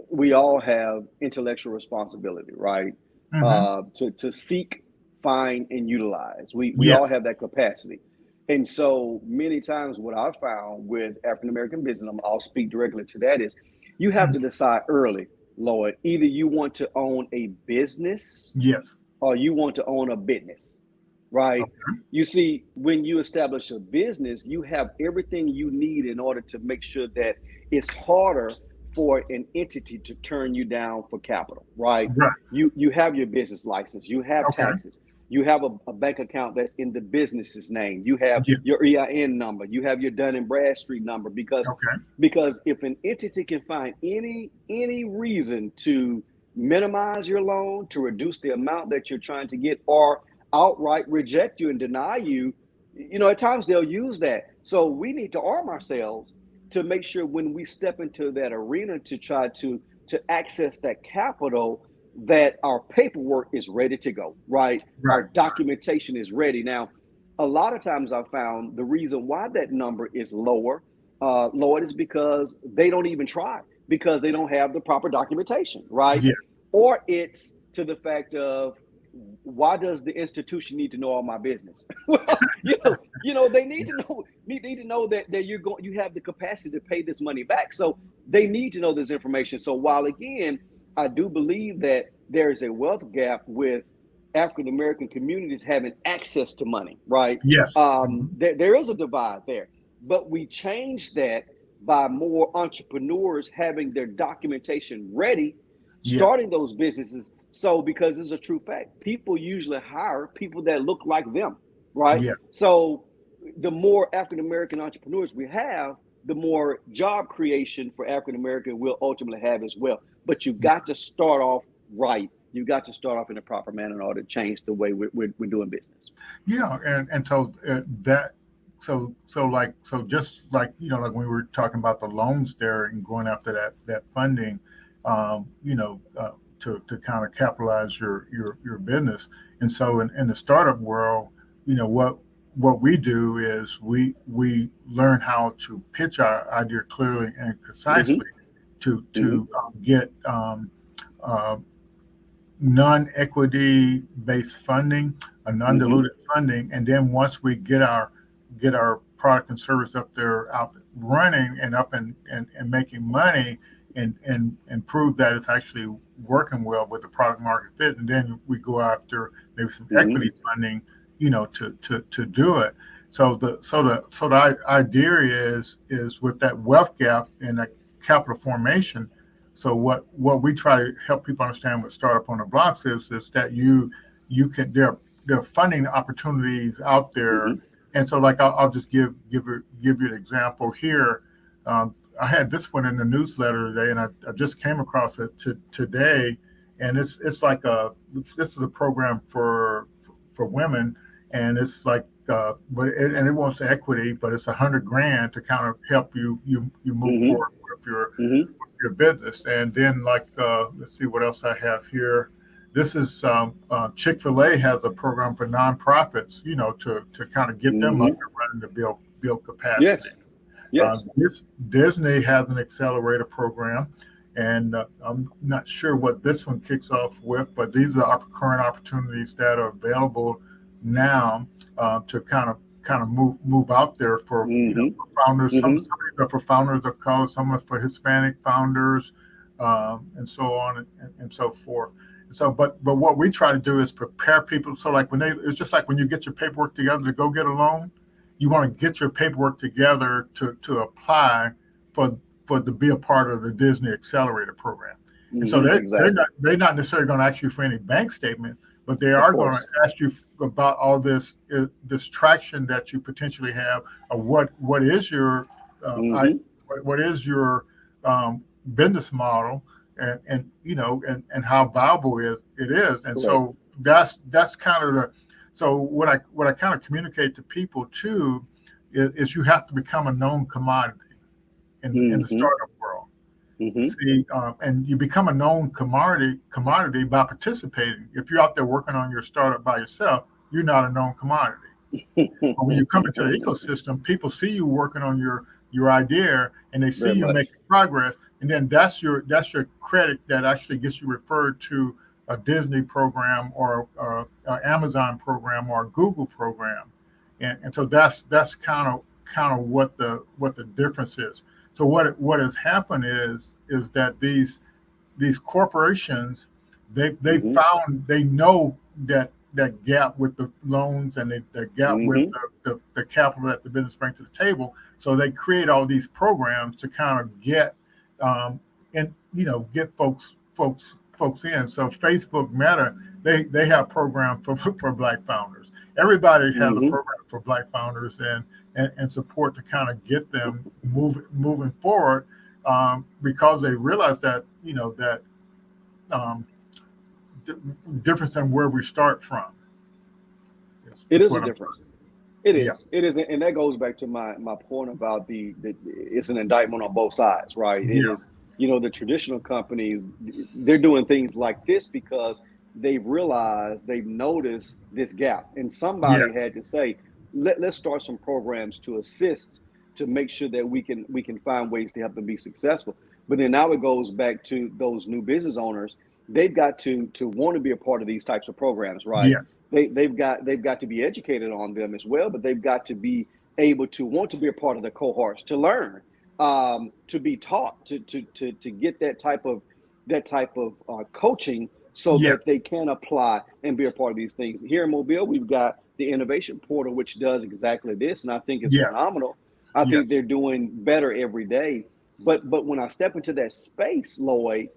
Speaker 2: we all have intellectual responsibility, right?
Speaker 3: Hmm.
Speaker 2: To seek, find, and utilize. We all
Speaker 3: Yes.
Speaker 2: have that capacity. And so many times what I found with African American business, I'll speak directly to that, is you have
Speaker 3: Mhm.
Speaker 2: to decide early, Lord, either you want to own a business
Speaker 3: Yes.
Speaker 2: or you want to own a business, right?
Speaker 3: Okay.
Speaker 2: You see, when you establish a business, you have everything you need in order to make sure that it's harder for an entity to turn you down for capital, right?
Speaker 3: Right.
Speaker 2: You have your business license, you have
Speaker 3: Okay.
Speaker 2: taxes, you have a bank account that's in the business's name, you have
Speaker 3: Yeah.
Speaker 2: your EIN number, you have your Dun and Bradstreet number,
Speaker 3: Okay.
Speaker 2: because if an entity can find any reason to minimize your loan, to reduce the amount that you're trying to get, or outright reject you and deny you, at times they'll use that. So we need to arm ourselves to make sure when we step into that arena to try to access that capital, that our paperwork is ready to go, right?
Speaker 3: Right.
Speaker 2: Our documentation is ready. Now, a lot of times I've found the reason why that number is lower, Lord, is because they don't even try, because they don't have the proper documentation, right?
Speaker 3: Yeah.
Speaker 2: Or it's to the fact of, why does the institution need to know all my business? Well, they need to know that you have the capacity to pay this money back. So they need to know this information. So while again, I do believe that there is a wealth gap with African American communities having access to money, right?
Speaker 3: Yes. Mhm.
Speaker 2: There is a divide there, but we change that by more entrepreneurs having their documentation ready,
Speaker 3: Yes.
Speaker 2: starting those businesses. So, because it's a true fact, people usually hire people that look like them, right?
Speaker 3: Yes.
Speaker 2: So, the more African American entrepreneurs we have, the more job creation for African American we'll ultimately have as well. But you got to start off right. You got to start off in a proper manner in order to change the way we're doing business.
Speaker 3: Yeah. And so that so just like like when we were talking about the loans there and going after that funding, to kind of capitalize your business. And so in the startup world, what we do is we learn how to pitch our idea clearly and
Speaker 2: Mm-hmm,
Speaker 3: concisely to
Speaker 2: mm-hmm,
Speaker 3: get uh, non-equity based funding, a
Speaker 2: mm-hmm,
Speaker 3: non-diluted funding, and then once we get our product and service up there out running and up and making money and prove that it's actually working well with the product market fit, and then we go after maybe some
Speaker 2: mm-hmm,
Speaker 3: equity funding, to do it. So the idea is with that wealth gap and that capital formation. So what we try to help people understand with Startup on the Blocks is that you can there are funding opportunities out
Speaker 2: mm-hmm,
Speaker 3: there. And so like I'll just give you an example here. I had this one in the newsletter today, and I just came across it today, and it's like this is a program for women, and it's like and it wants equity, but it's 100 grand to kind of help you move
Speaker 2: mm-hmm,
Speaker 3: forward with
Speaker 2: mm-hmm,
Speaker 3: your business. And then like let's see what else I have here. This is Chick-fil-A has a program for nonprofits, to kind of get them up
Speaker 2: mm-hmm.
Speaker 3: and running to build capacity.
Speaker 2: Yes, yes.
Speaker 3: Disney has an accelerator program, and I'm not sure what this one kicks off with, but these are current opportunities that are available now to kind of move out there for
Speaker 2: Mm-hmm,
Speaker 3: for founders. Some
Speaker 2: mm-hmm,
Speaker 3: of these are for founders of color, some are for Hispanic founders, and so on and so forth. So, but what we try to do is prepare people. So, like it's just like when you get your paperwork together to go get a loan, you want to get your paperwork together to apply for to be a part of the Disney Accelerator program. And so
Speaker 2: mm-hmm. Exactly.
Speaker 3: they're not necessarily going to ask you for any bank statement, but they
Speaker 2: Of
Speaker 3: are going to
Speaker 2: course.
Speaker 3: ask you about all this traction that you potentially have, or what is your
Speaker 2: Mm-hmm.
Speaker 3: what is your business model, and how viable it is. And
Speaker 2: Correct.
Speaker 3: so that's kind of the so what I kind of communicate to people too is you have to become a known commodity in the
Speaker 2: Mm-hmm.
Speaker 3: startup world.
Speaker 2: Mm-hmm.
Speaker 3: See, and you become a known commodity by participating. If you're out there working on your startup by yourself, you're not a known commodity. But when you come into the ecosystem, people see you working on your idea, and they see
Speaker 2: Very
Speaker 3: you
Speaker 2: much.
Speaker 3: making progress, and then that's your credit that actually gets you referred to a Disney program or a Amazon program or a Google program, and so that's kind of what the difference is. So what has happened is that these corporations
Speaker 2: Hmm.
Speaker 3: they know that gap with the loans and the gap with
Speaker 2: Hmm.
Speaker 3: the capital that the business brings to the table. So they create all these programs to kind of get and get folks in. So Facebook, Meta, they have programs for Black founders. Everybody has a
Speaker 2: Hmm.
Speaker 3: program for Black founders and support to kind of get them moving forward, because they realize that that um, d- difference in where we start from
Speaker 2: It
Speaker 3: is
Speaker 2: is a
Speaker 3: what I'm
Speaker 2: difference.
Speaker 3: trying.
Speaker 2: It
Speaker 3: Yeah,
Speaker 2: is. It is, and that goes back to my point about the it's an indictment on both sides, right? It
Speaker 3: yeah,
Speaker 2: is, the traditional companies, they're doing things like this because they've realized, they've noticed this gap, and
Speaker 3: yeah,
Speaker 2: somebody had to say, let's start some programs to assist, to make sure that we can find ways to help them be successful. But then now it goes back to those new business owners. They've got to want to be a part of these types of programs, right?
Speaker 3: yes,
Speaker 2: They've got to be educated on them as well, but they've got to be able to want to be a part of the cohorts, to learn, to be taught, to get that type of coaching, so
Speaker 3: yeah,
Speaker 2: that they can apply and be a part of these things. Here in Mobile, we've got the innovation portal, which does exactly this, and I think it's
Speaker 3: yeah,
Speaker 2: phenomenal. I think
Speaker 3: yes,
Speaker 2: they're doing better every day. But when I step into that space, Lloyd,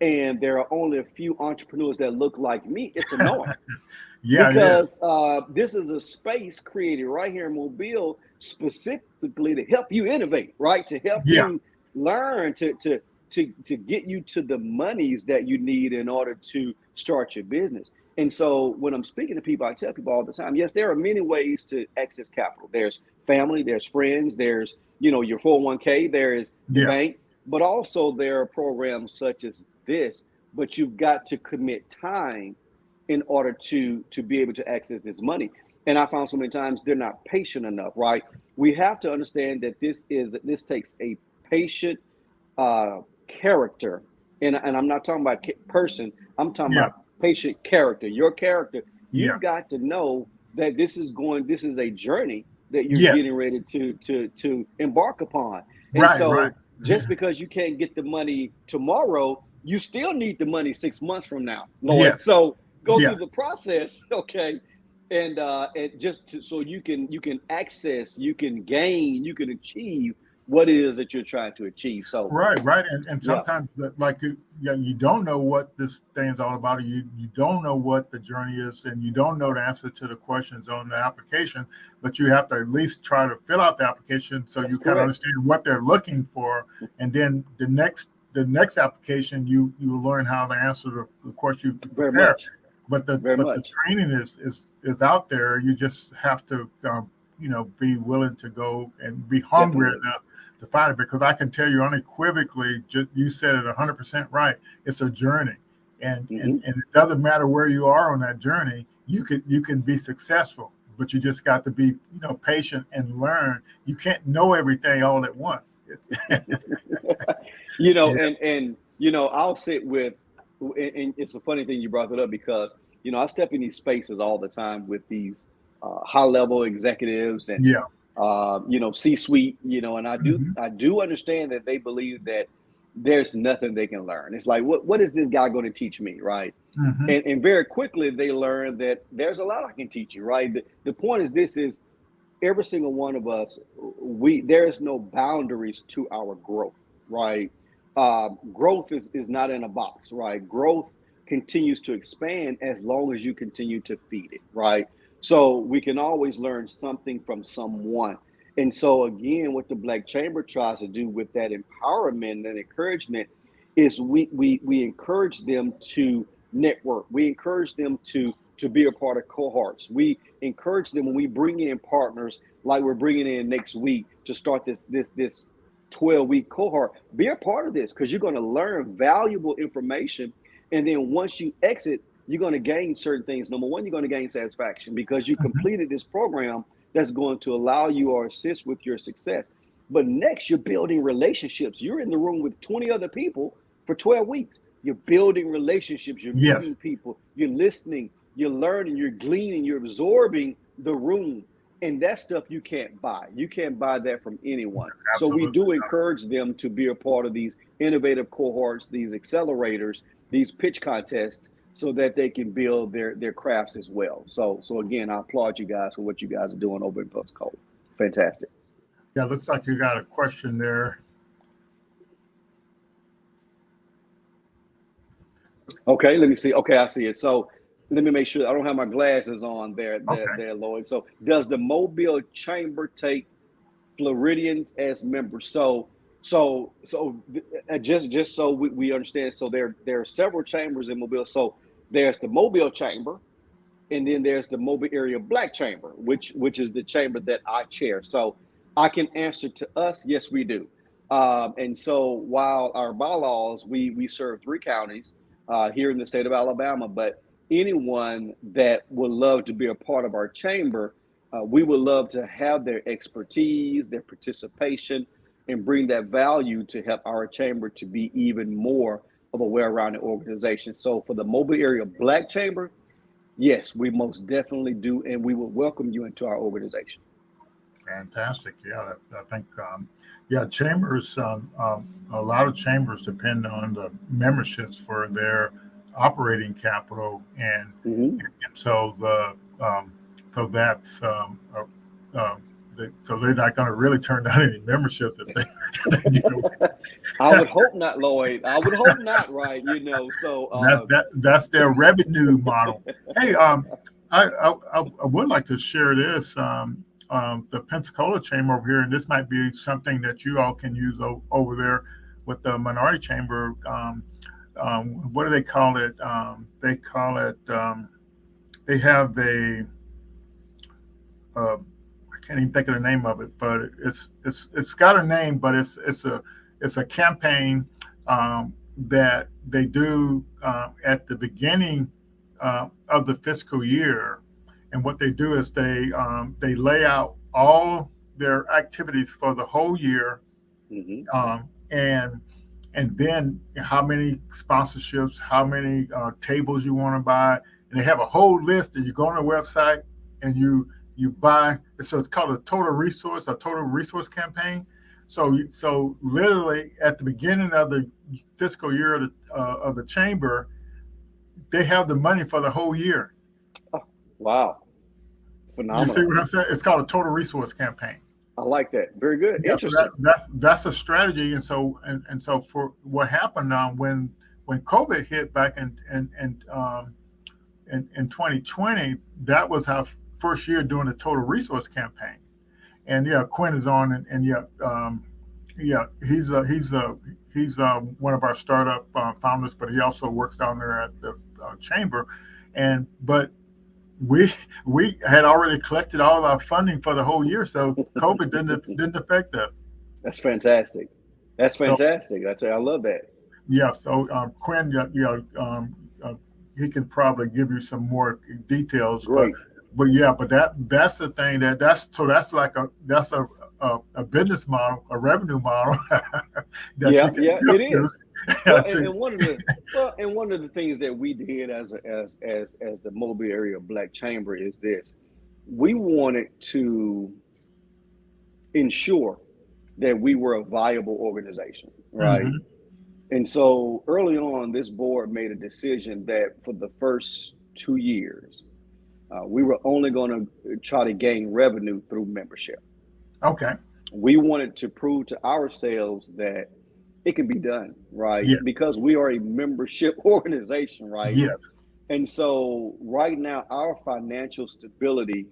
Speaker 2: and there are only a few entrepreneurs that look like me, it's annoying,
Speaker 3: yeah, it is.
Speaker 2: because this is a space created right here in Mobile specifically to help you innovate, right? To help
Speaker 3: Yeah,
Speaker 2: you learn, to get you to the monies that you need in order to start your business. And so when I'm speaking to people, I tell people all the time, yes, there are many ways to access capital. There's family, there's friends, there's your 401k, there is the
Speaker 3: yeah,
Speaker 2: bank, but also there are programs such as this. But you've got to commit time in order to be able to access this money. And I found so many times they're not patient enough, right? We have to understand that this takes a patient uh, character, and I'm not talking about person. I'm talking
Speaker 3: yeah,
Speaker 2: about patient character. Your character.
Speaker 3: yeah.
Speaker 2: You've got to know that this is a journey that you're
Speaker 3: Yes,
Speaker 2: getting ready to embark upon. And
Speaker 3: right, right.
Speaker 2: so, just because you can't get the money tomorrow, you still need the money 6 months from now, Lloyd.
Speaker 3: Yes,
Speaker 2: So go
Speaker 3: yeah.
Speaker 2: through the process, okay? And just so you can access, you can gain, you can achieve what it is that you're trying to achieve. So
Speaker 3: Right, right, and
Speaker 2: yeah,
Speaker 3: sometimes like yeah, you don't know what this thing's all about. Or you don't know what the journey is, and you don't know the answer to the questions on the application. But you have to at least try to fill out the application so
Speaker 2: that's
Speaker 3: you kind of
Speaker 2: correct.
Speaker 3: understand what they're looking for, and then the next application you learn how to answer the question you
Speaker 2: Very
Speaker 3: prepare.
Speaker 2: much.
Speaker 3: But the
Speaker 2: Very
Speaker 3: but the
Speaker 2: much.
Speaker 3: training is out there. You just have to be willing to go and be hungry
Speaker 2: Definitely.
Speaker 3: enough to find it, because I can tell you unequivocally, just you said it 100% right. It's a journey, and and
Speaker 2: Hmm.
Speaker 3: and it doesn't matter where you are on that journey. You can be successful, but you just got to be patient and learn. You can't know everything all at once. Yeah,
Speaker 2: I'll sit with, and it's a funny thing you brought that up, because I step in these spaces all the time with these high level executives and
Speaker 3: yeah,
Speaker 2: C-suite, and I do
Speaker 3: hmm,
Speaker 2: I do understand that they believe that there's nothing they can learn. It's like, what is this guy going to teach me, right?
Speaker 3: hmm,
Speaker 2: And very quickly they learn that there's a lot I can teach you, right? The point is, this is every single one of us, we there is no boundaries to our growth, right? Growth is not in a box, right? Growth continues to expand as long as you continue to feed it, right? So we can always learn something from someone. And so again, what the Black Chamber tries to do with that empowerment and encouragement is we encourage them to network. We encourage them to be a part of cohorts. We encourage them, when we bring in partners like we're bringing in next week to start this 12-week cohort. Be a part of this, because you're going to learn valuable information. And then once you exit, you're going to gain certain things. Number one, you're going to gain satisfaction because you
Speaker 3: Mhm.
Speaker 2: completed this program that's going to allow you or assist with your success. But next, you're building relationships. You're in the room with 20 other people for 12 weeks. You're building relationships. You're
Speaker 3: Yes,
Speaker 2: meeting people. You're listening. You're learning. You're gleaning. You're absorbing the room. And that stuff you can't buy. You can't buy that from anyone. So we
Speaker 3: absolutely.
Speaker 2: do encourage them to be a part of these innovative cohorts, these accelerators, these pitch contests, so that they can build their crafts as well. So again, I applaud you guys for what you guys are doing over in Pensacola. Fantastic.
Speaker 3: Yeah, looks like you got a question there.
Speaker 2: Okay, let me see. Okay, I see it. So let me make sure I don't have my glasses on
Speaker 3: Okay.
Speaker 2: there, Lloyd. So does the Mobile Chamber take Floridians as members? Just so we understand. So there are several chambers in Mobile. So there's the Mobile Chamber, and then there's the Mobile Area Black Chamber, which is the chamber that I chair. So I can answer to us, yes, we do. And so while our bylaws, we serve three counties here in the state of Alabama, but anyone that would love to be a part of our chamber, we would love to have their expertise, their participation, and bring that value to help our chamber to be even more of a well-rounded organization. So for the Mobile Area Black Chamber, yes, we most definitely do, and we will welcome you into our organization.
Speaker 3: Fantastic. Yeah, I think, yeah, chambers, a lot of chambers depend on the memberships for their operating capital.
Speaker 2: Hmm.
Speaker 3: And so so that's, so they're not going to really turn down any memberships if they get away.
Speaker 2: I would hope not, Lloyd. I would hope not, right? So
Speaker 3: That's their revenue model. Hey, I would like to share this. The Pensacola Chamber over here, and this might be something that you all can use over there with the Minority Chamber. What do they call it? They call it. They have I can't even think of the name of it, but it's got a name, but it's a campaign that they do at the beginning of the fiscal year, and what they do is they lay out all their activities for the whole year,
Speaker 2: hmm
Speaker 3: um, and then how many sponsorships, how many tables you want to buy, and they have a whole list. And you go on the website and you buy. So it's called a total resource campaign. So literally at the beginning of the fiscal year of the chamber, they have the money for the whole year.
Speaker 2: oh, wow,
Speaker 3: You see
Speaker 2: phenomenal.
Speaker 3: what I'm saying? It's called a total resource campaign.
Speaker 2: I like that. Very good.
Speaker 3: Yeah, so
Speaker 2: Interesting.
Speaker 3: that's a strategy, and so for what happened when COVID hit back in 2020, that was our first year doing a total resource campaign, and yeah, Quinn is on, and yeah, yeah, he's one of our startup founders, but he also works down there at the chamber, and but we we had already collected all our funding for the whole year, so COVID didn't affect us.
Speaker 2: That's fantastic. That's
Speaker 3: So
Speaker 2: fantastic. I love that.
Speaker 3: yeah, so Quinn, yeah, he can probably give you some more details,
Speaker 2: Great.
Speaker 3: but yeah, but that's the thing that's like a business model, a revenue model that
Speaker 2: Yeah,
Speaker 3: you can
Speaker 2: yeah, it
Speaker 3: use
Speaker 2: is. Well,
Speaker 3: to,
Speaker 2: and one of the things that we did as the Mobile Area Black Chamber is this: we wanted to ensure that we were a viable organization, right?
Speaker 3: Mhm.
Speaker 2: And so early on, this board made a decision that for the first 2 years, we were only going to try to gain revenue through membership.
Speaker 3: Okay,
Speaker 2: We wanted to prove to ourselves that it can be done, right?
Speaker 3: yes,
Speaker 2: Because we are a membership organization, right?
Speaker 3: yes,
Speaker 2: And so right now, our financial stability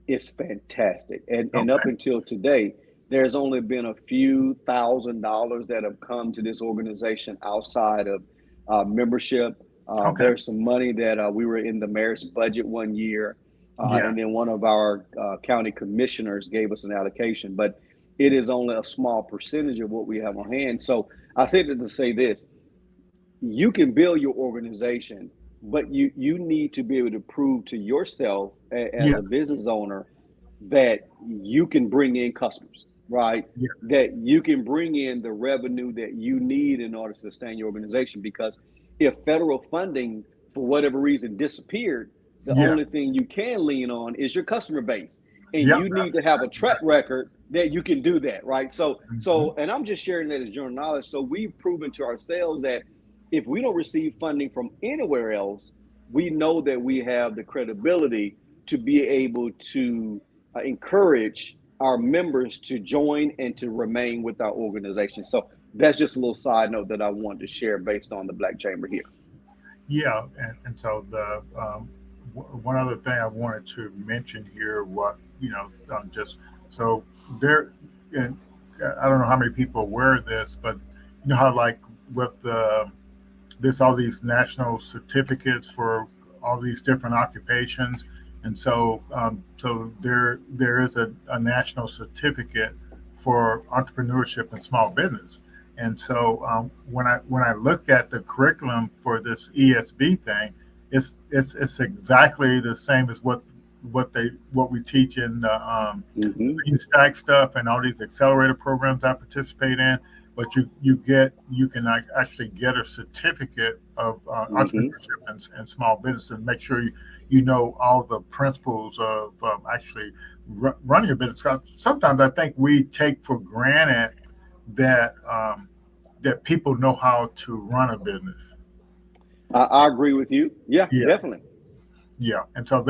Speaker 2: is fantastic. And up
Speaker 3: okay,
Speaker 2: until today, there's only been a few $1,000s that have come to this organization outside of membership.
Speaker 3: okay,
Speaker 2: There's some money that we were in the mayor's budget one year,
Speaker 3: yeah,
Speaker 2: and then one of our county commissioners gave us an allocation, but it is only a small percentage of what we have on hand. So I said it to say this: you can build your organization but you need to be able to prove to yourself as
Speaker 3: Yeah,
Speaker 2: a business owner that you can bring in customers, right?
Speaker 3: yeah,
Speaker 2: That you can bring in the revenue that you need in order to sustain your organization. Because if federal funding, for whatever reason, disappeared, the
Speaker 3: yeah,
Speaker 2: only thing you can lean on is your customer base. And
Speaker 3: yeah.
Speaker 2: you need
Speaker 3: That's
Speaker 2: to have a
Speaker 3: exactly
Speaker 2: track record that you can do that, right?
Speaker 3: right. Hmm.
Speaker 2: And I'm just sharing that as general knowledge. So we've proven to ourselves that if we don't receive funding from anywhere else, we know that we have the credibility to be able to encourage our members to join and to remain with our organization. So that's just a little side note that I wanted to share based on the Black Chamber here.
Speaker 3: Yeah, and so the one other thing I wanted to mention here, what just so there, and I don't know how many people are aware of this, but you know how like with there's all these national certificates for all these different occupations, and so there is a national certificate for entrepreneurship and small business. And so when I look at the curriculum for this ESB thing, it's exactly the same as what we teach in
Speaker 2: Mm-hmm.
Speaker 3: Lean Stack stuff and all these accelerator programs I participate in. But you can actually get a certificate of
Speaker 2: Mm-hmm.
Speaker 3: entrepreneurship and small business, and make sure you know all the principles of actually running a business. 'Cause sometimes I think we take for granted that that people know how to run a business.
Speaker 2: I agree with you. Yeah,
Speaker 3: Yeah,
Speaker 2: definitely.
Speaker 3: yeah, and so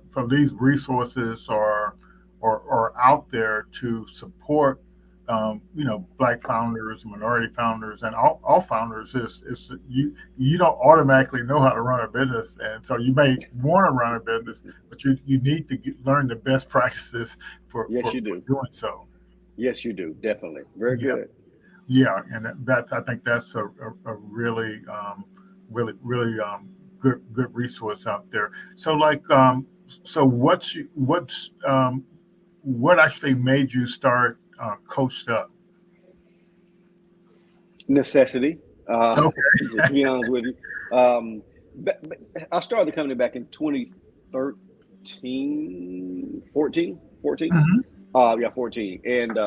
Speaker 3: so these resources are out there to support Black founders, minority founders, and all founders. Is you don't automatically know how to run a business, and so you may want to run a business, but you need to learn the best practices
Speaker 2: Yes, you
Speaker 3: for
Speaker 2: do.
Speaker 3: doing so.
Speaker 2: Yes, you do. Definitely. Very
Speaker 3: Yeah.
Speaker 2: good.
Speaker 3: Yeah, and that's I think that's a really good resource out there. So like so what actually made you start Coached Up?
Speaker 2: Necessity,
Speaker 3: Okay.
Speaker 2: to be honest with you. I started the company back in 2013, 14.
Speaker 3: Hmm.
Speaker 2: Yeah, 14. And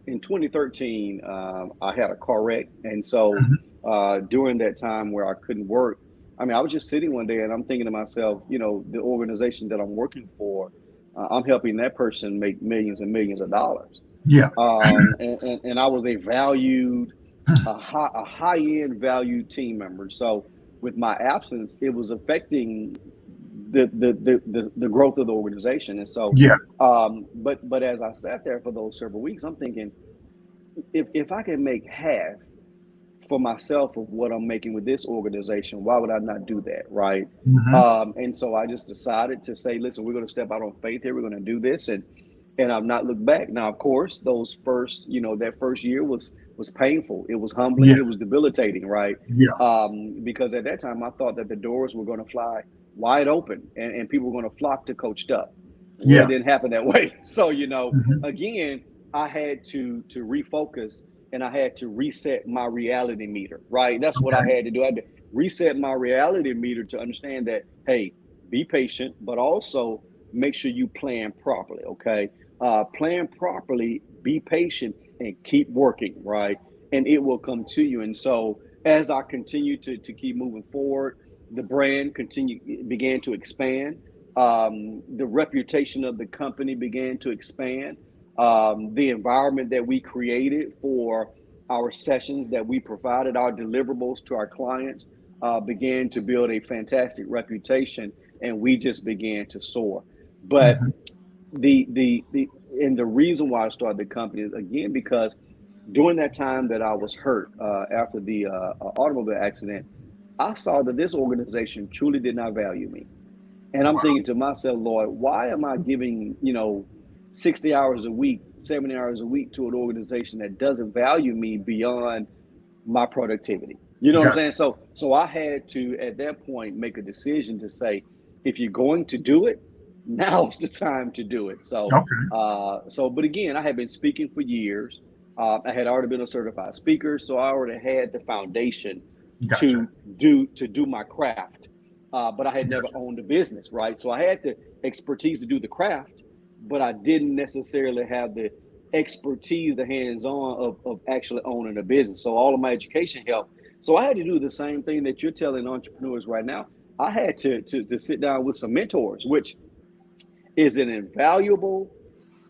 Speaker 2: in 2013, I had a car wreck. And so
Speaker 3: Hmm.
Speaker 2: during that time where I couldn't work, I mean, I was just sitting one day and I'm thinking to myself, the organization that I'm working for, I'm helping that person make millions and millions of dollars.
Speaker 3: Yeah.
Speaker 2: And I was a high end valued team member. So with my absence, it was affecting the growth of the organization. And so,
Speaker 3: Yeah.
Speaker 2: but as I sat there for those several weeks, I'm thinking, if I can make half for myself of what I'm making with this organization, why would I not do that, right?
Speaker 3: Hmm.
Speaker 2: And so I just decided to say, listen, we're going to step out on faith here. We're going to do this, and I've not looked back. Now, of course, that first year was painful. It was humbling. It
Speaker 3: Yes.
Speaker 2: was debilitating, right?
Speaker 3: Yeah.
Speaker 2: Because at that time, I thought that the doors were going to fly wide open, and people were going to flock to Coached Up. Well, it
Speaker 3: Yeah.
Speaker 2: didn't happen that way. So,
Speaker 3: Hmm.
Speaker 2: again, I had to refocus, and I had to reset my reality meter, right? That's what I
Speaker 3: Okay.
Speaker 2: had to do. I had to reset my reality meter to understand that, hey, be patient, but also make sure you plan properly, okay? Plan properly, be patient, and keep working, right? And it will come to you. And so as I continue to keep moving forward, the brand began to expand. The reputation of the company began to expand. The environment that we created for our sessions that we provided, our deliverables to our clients, began to build a fantastic reputation, and we just began to soar. But
Speaker 3: Hmm.
Speaker 2: the reason why I started the company is, again, because during that time that I was hurt after the automobile accident, I saw that this organization truly did not value me. And I'm
Speaker 3: Wow.
Speaker 2: thinking to myself, Lord, why am I giving, 60 hours a week, 70 hours a week to an organization that doesn't value me beyond my productivity? You know what I'm
Speaker 3: Got
Speaker 2: saying? So I had to, at that point, make a decision to say, if you're going to do it, now's the time to do it.
Speaker 3: it. Okay.
Speaker 2: But again, I had been speaking for years. I had already been a certified speaker, so I already had the foundation
Speaker 3: Gotcha.
Speaker 2: to do my craft. but I had never owned a business, right? So I had the expertise to do the craft, but I didn't necessarily have the expertise, the hands-on of actually owning a business. So all of my education helped. So I had to do the same thing that you're telling entrepreneurs right now. I had to sit down with some mentors, which is an invaluable,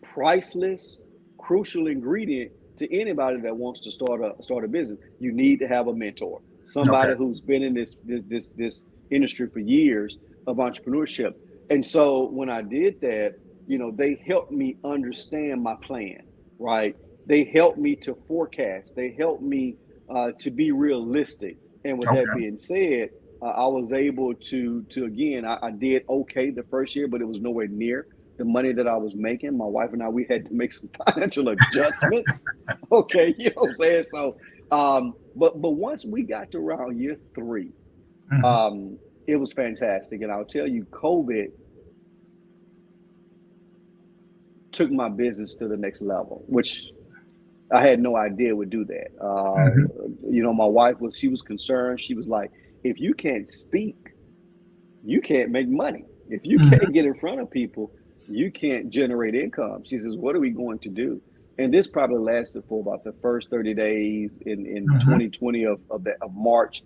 Speaker 2: priceless, crucial ingredient to anybody that wants to start a business. You need to have a mentor,
Speaker 3: Okay.
Speaker 2: somebody who's been in this industry for years of entrepreneurship. And so when I did that, they helped me understand my plan, right? They helped me to forecast. They helped me to be realistic. And with that
Speaker 3: Okay.
Speaker 2: being said, I was able to again, I did okay the first year, but it was nowhere near the money that I was making. My wife and I, we had to make some financial adjustments. Okay, you know what I'm saying? So, but once we got to around year 3,
Speaker 3: Mhm.
Speaker 2: it was fantastic. And I'll tell you, COVID took my business to the next level, which I had no idea would do that.
Speaker 3: Mhm.
Speaker 2: My wife she was concerned. She was like, if you can't speak, you can't make money. If you
Speaker 3: Mhm.
Speaker 2: can't get in front of people, you can't generate income. She says, what are we going to do? And this probably lasted for about the first 30 days in
Speaker 3: Mhm.
Speaker 2: 2020 of March.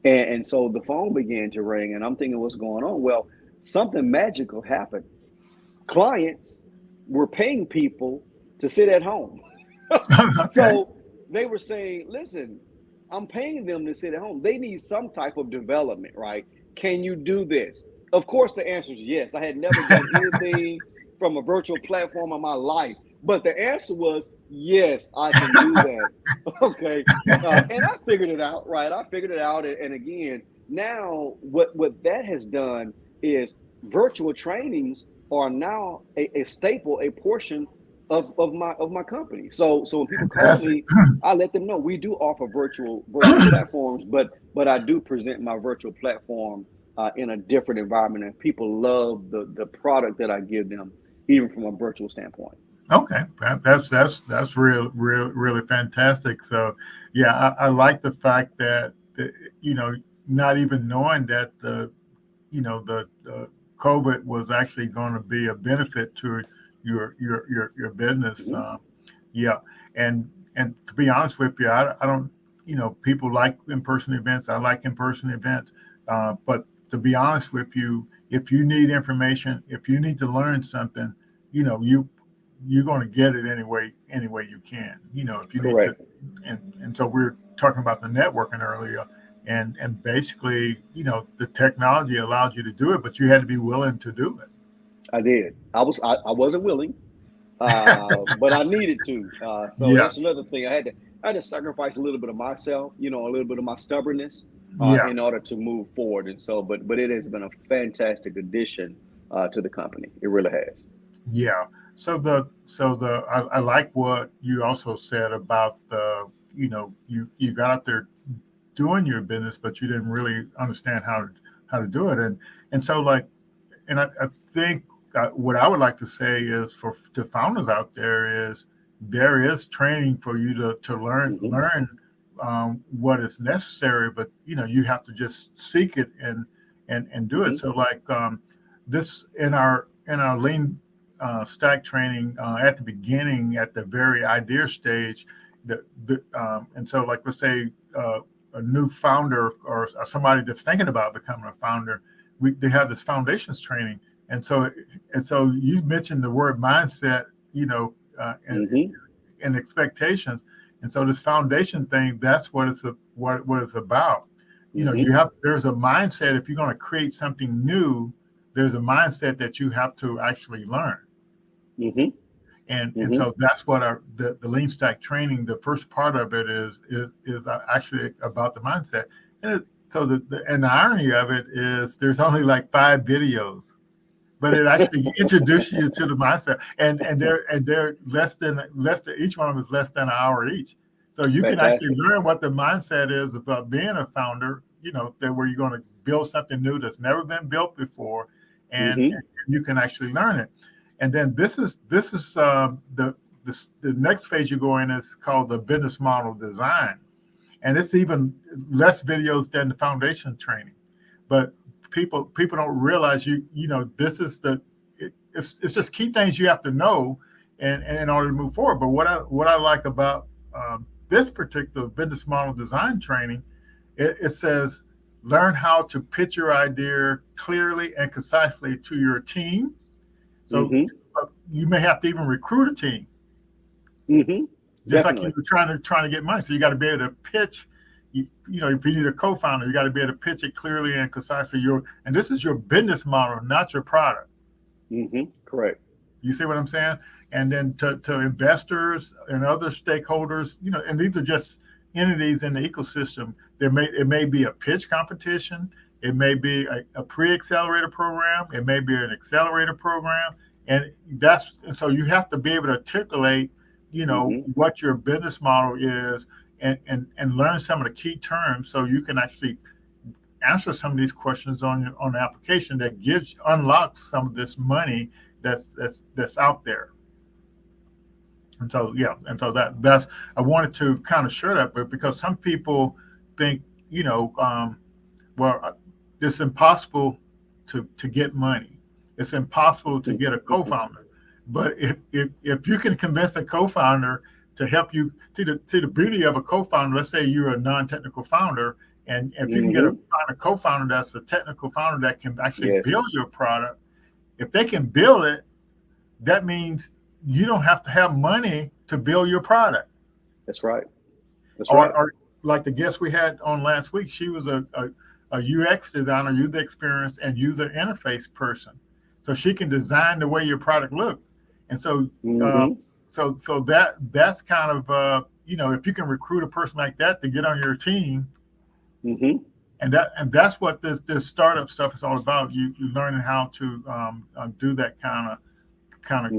Speaker 2: And so the phone began to ring, and I'm thinking, what's going on? Well, something magical happened. Clients were paying people to sit at home.
Speaker 3: Okay.
Speaker 2: So they were saying, listen, I'm paying them to sit at home. They need some type of development, right? Can you do this? Of course, the answer is yes. I had never done anything from a virtual platform in my life, but the answer was yes, I can do that. Okay. And I figured it out, right? I figured it out. And again, now what that has done is virtual trainings are now a staple, a portion of my company. So when people call
Speaker 3: Fantastic.
Speaker 2: me, I let them know we do offer virtual platforms, but I do present my virtual platform in a different environment, and people love the product that I give them, even from a virtual standpoint.
Speaker 3: Okay, that's really fantastic. So, yeah, I like the fact that you know, not even knowing that the COVID was actually going to be a benefit to your business.
Speaker 2: Hmm.
Speaker 3: Yeah, and to be honest with you, I don't, people like in person events. I like in person events, but to be honest with you, if you need information, if you need to learn something, you know you you're going to get it any way you can. If you need to,
Speaker 2: Correct.
Speaker 3: and so we're talking about the networking earlier, and basically, the technology allows you to do it, but you had to be willing to do
Speaker 2: I did. I wasn't willing, but I needed to. So
Speaker 3: Yeah,
Speaker 2: that's another thing. I had to sacrifice a little bit of myself, a little bit of my stubbornness,
Speaker 3: yeah,
Speaker 2: in order to move forward. And so, but it has been a fantastic addition to the company. It really has.
Speaker 3: yeah. I like what you also said about you got out there doing your business, but you didn't really understand how to do it, and so like, and I think what I would like to say is for the founders out there is training for you to learn
Speaker 2: Hmm.
Speaker 3: learn what is necessary, but you have to just seek it and do it.
Speaker 2: Hmm.
Speaker 3: So like, this in our lean stack training, at the beginning, at the very idea stage, and so like, let's say, a new founder or somebody that's thinking about becoming a founder, they have this foundations training, and so you mentioned the word mindset,
Speaker 2: Hmm.
Speaker 3: and expectations, and so this foundation thing, that's what it's about.
Speaker 2: Hmm.
Speaker 3: There's a mindset. If you're going to create something new, there's a mindset that you have to actually learn,
Speaker 2: Hmm.
Speaker 3: and
Speaker 2: Hmm.
Speaker 3: so that's what the lean stack training, the first part of it is actually about the mindset. And the irony of it is there's only like 5 videos, but it actually introduces you to the mindset, and they're less than each one of them is less than an hour each, so you can actually
Speaker 2: Fantastic.
Speaker 3: learn what the mindset is about being a founder, that where you're going to build something new that's never been built before, and
Speaker 2: Hmm.
Speaker 3: you can actually learn it. And then this is the next phase you go in is called the business model design, and it's even less videos than the foundation training, but people don't realize this is it's just key things you have to know and in order to move forward. But what I like about this particular business model design training, it says learn how to pitch your idea clearly and concisely to your team. So you may have to even recruit a team, just like
Speaker 2: Definitely.
Speaker 3: you were trying to get money. So you got to be able to pitch. If you need a co-founder, you got to be able to pitch it clearly and concisely. And this is your business model, not your product.
Speaker 2: Correct.
Speaker 3: You see what I'm saying? And then to investors and other stakeholders, and these are just entities in the ecosystem. It may be a pitch competition. It may be a pre-accelerator program. It may be an accelerator program. And so you have to be able to articulate, what your business model is and learn some of the key terms so you can actually answer some of these questions on the application that unlocks some of this money that's out there. And so that's I wanted to kind of share that, but because some people think it's impossible to get money. It's impossible to get a co-founder. But if you can convince a co-founder to help you, see the beauty of a co-founder, let's say you're a non-technical founder, and if you can find a co-founder that's a technical founder that can actually build your product, if they can build it, that means you don't have to have money to build your product.
Speaker 2: That's right.
Speaker 3: Or like the guest we had on last week, she was a UX designer, user experience and user interface person. So she can design the way your product looks. And so that's kind of if you can recruit a person like that to get on your team, and that's what this startup stuff is all about. You learning how to do that kind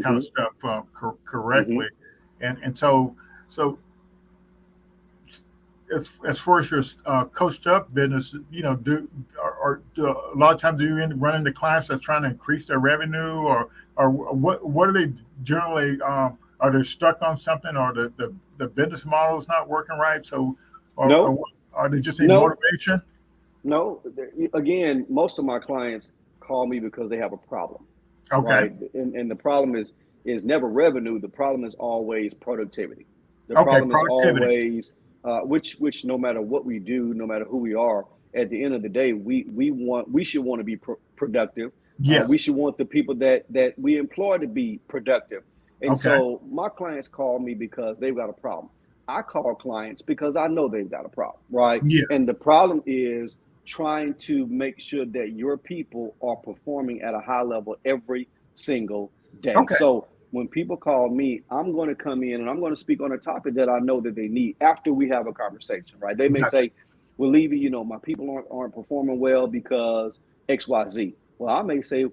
Speaker 3: of stuff correctly, and so as far as your coached up business, do a lot of times do you run into clients that's trying to increase their revenue, or what are they generally? Are they stuck on something, or the business model is not working right? So, or are they just in motivation?
Speaker 2: No. Again, most of my clients call me because they have a problem.
Speaker 3: Okay.
Speaker 2: Right? And the problem is never revenue. The problem is always productivity. The problem is always which no matter what we do, no matter who we are, at the end of the day, we should want to be productive.
Speaker 3: Yes.
Speaker 2: We should want the people that we employ to be productive. And so my clients call me because they've got a problem. I call clients because I know they've got a problem, right?
Speaker 3: Yeah.
Speaker 2: And the problem is trying to make sure that your people are performing at a high level every single day. So when people call me, I'm going to come in and I'm going to speak on a topic that I know that they need after we have a conversation, right? They may say, well, Levy, my people aren't performing well because X, Y, Z. Well, I may say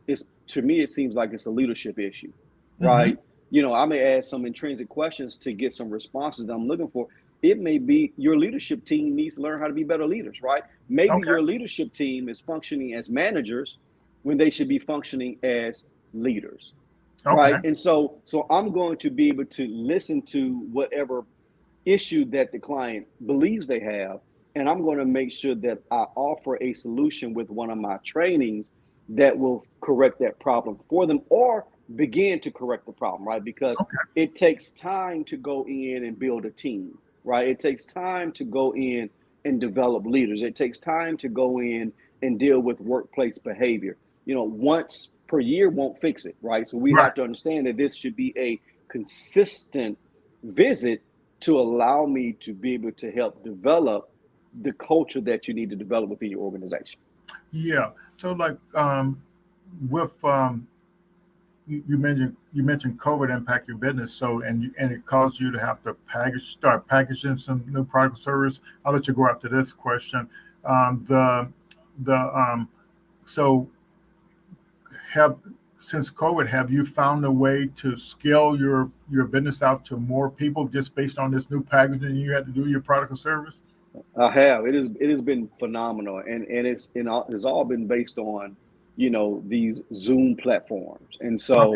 Speaker 2: to me, it seems like it's a leadership issue, right? I may ask some intrinsic questions to get some responses that I'm looking for. It may be your leadership team needs to learn how to be better leaders, right? Maybe your leadership team is functioning as managers when they should be functioning as leaders, right? And so I'm going to be able to listen to whatever issue that the client believes they have, and I'm going to make sure that I offer a solution with one of my trainings that will correct that problem for them or begin to correct the problem, right? Because it takes time to go in and build a team, right? It takes time to go in and develop leaders. It takes time to go in and deal with workplace behavior. Once per year won't fix it, right? So we have to understand that this should be a consistent visit to allow me to be able to help develop the culture that you need to develop within your organization.
Speaker 3: Yeah. So like with you mentioned COVID impact your business. So and it caused you to have to start packaging some new product or service. I'll let you go after this question. So since COVID, have you found a way to scale your business out to more people just based on this new packaging you had to do your product or service?
Speaker 2: I have. It has been phenomenal, and it's all been based on these Zoom platforms. And so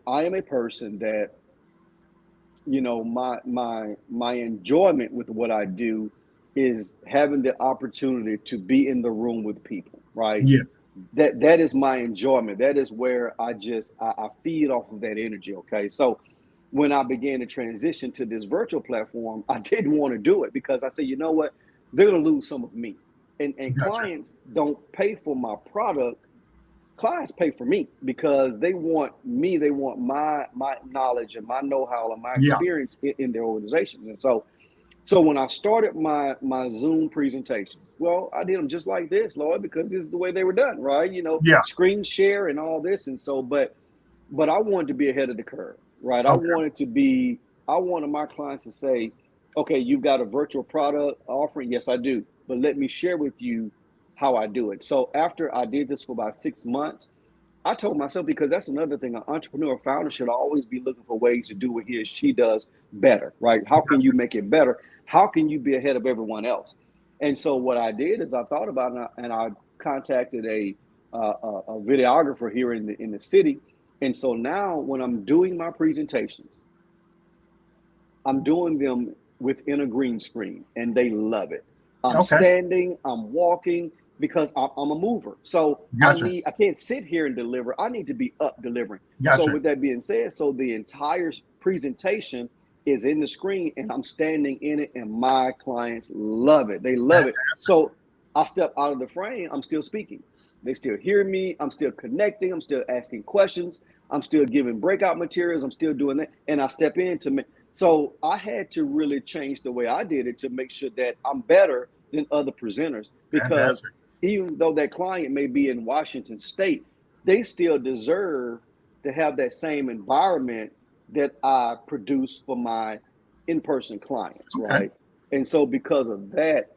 Speaker 2: I am a person that my enjoyment with what I do is having the opportunity to be in the room with people, right?
Speaker 3: Yes.
Speaker 2: That is my enjoyment. That is where I feed off of that energy. Okay. So when I began to transition to this virtual platform, I didn't want to do it because I said, you know what? They're gonna lose some of me. And
Speaker 3: Gotcha.
Speaker 2: clients don't pay for my product. Clients pay for me because they want me, they want my knowledge and my know-how and my
Speaker 3: Yeah.
Speaker 2: experience in their organizations. And so when I started my Zoom presentations, well, I did them just like this, Lord, because this is the way they were done, right?
Speaker 3: Yeah.
Speaker 2: Screen share and all this. And so, but I wanted to be ahead of the curve, right?
Speaker 3: Okay.
Speaker 2: I wanted my clients to say, okay, you've got a virtual product offering. Yes, I do. But let me share with you how I do it. So after I did this for about 6 months, I told myself, because that's another thing, an entrepreneur founder should always be looking for ways to do what he or she does better, right? How can you make it better? How can you be ahead of everyone else? And so what I did is I thought about it, and I contacted a videographer here in the city. And so now when I'm doing my presentations, I'm doing them within a green screen, and they love it. I'm
Speaker 3: Okay.
Speaker 2: standing, I'm walking because I'm a mover. So
Speaker 3: Gotcha.
Speaker 2: I can't sit here and deliver. I need to be up delivering. So
Speaker 3: Gotcha.
Speaker 2: with that being said, so the entire presentation is in the screen, and I'm standing in it, and my clients love it. They love it.
Speaker 3: Fantastic.
Speaker 2: So I step out of the frame, I'm still speaking. They still hear me. I'm still connecting. I'm still asking questions. I'm still giving breakout materials. I'm still doing that. And I step in to make. So I had to really change the way I did it to make sure that I'm better than other presenters, because
Speaker 3: Fantastic.
Speaker 2: even though that client may be in Washington State, they still deserve to have that same environment that I produce for my in-person clients,
Speaker 3: Okay.
Speaker 2: right? And so because of that,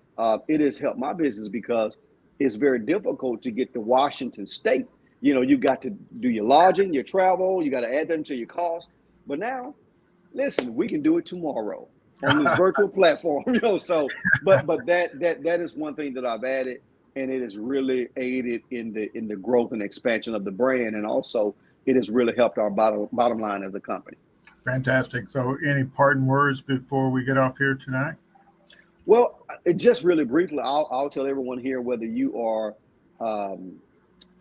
Speaker 2: it has helped my business because it's very difficult to get to Washington State. You've got to do your lodging, your travel, you got to add them to your cost. But now, listen, we can do it tomorrow on this virtual platform. So but that is one thing that I've added, and it has really aided in the growth and expansion of the brand, and also it has really helped our bottom line as a company.
Speaker 3: Fantastic. So any parting words before we get off here tonight?
Speaker 2: Well, just really briefly, I'll tell everyone here, whether you are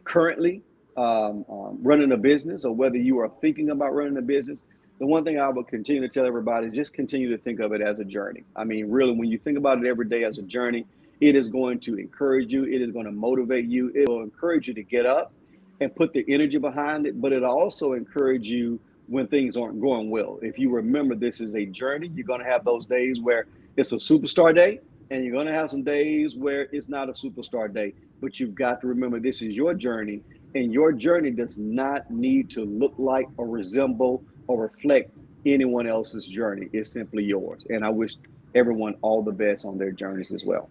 Speaker 2: currently running a business or whether you are thinking about running a business, the one thing I will continue to tell everybody is just continue to think of it as a journey. I mean, really, when you think about it every day as a journey, it is going to encourage you. It is going to motivate you. It will encourage you to get up and put the energy behind it, but it'll also encourage you when things aren't going well. If you remember, this is a journey. You're going to have those days where it's a superstar day, and you're going to have some days where it's not a superstar day. But you've got to remember, this is your journey, and your journey does not need to look like or resemble or reflect anyone else's journey. It's simply yours. And I wish everyone all the best on their journeys as well.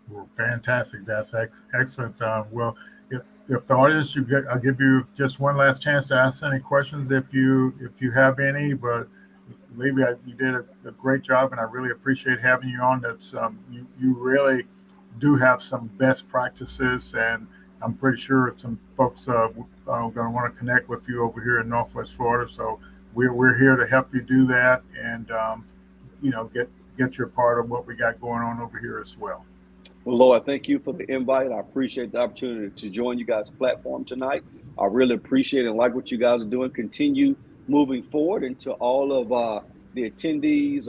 Speaker 3: Well, fantastic. That's excellent. Well, if the audience, I'll give you just one last chance to ask any questions if you have any. But Levy, you did a great job, and I really appreciate having you on. That's you really do have some best practices, and I'm pretty sure some folks are going to want to connect with you over here in Northwest Florida. So we're here to help you do that, and get your part of what we got going on over here as well.
Speaker 2: Well, Lord, thank you for the invite. I appreciate the opportunity to join you guys' platform tonight. I really appreciate and like what you guys are doing. Continue moving forward. And to all of the attendees,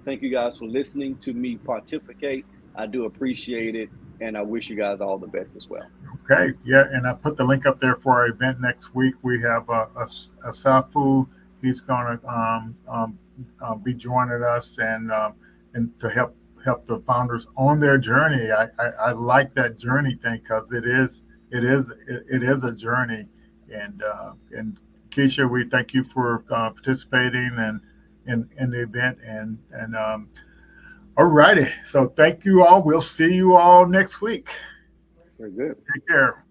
Speaker 2: thank you guys for listening to me pontificate. I do appreciate it, and I wish you guys all the best as well.
Speaker 3: Okay, yeah, and I put the link up there for our event next week. We have a Safu. He's going to be joining us and to help the founders on their journey. I like that journey thing because it is a journey. And Keisha, we thank you for participating and in the event. And all righty. So thank you all. We'll see you all next week.
Speaker 2: Very good.
Speaker 3: Take care.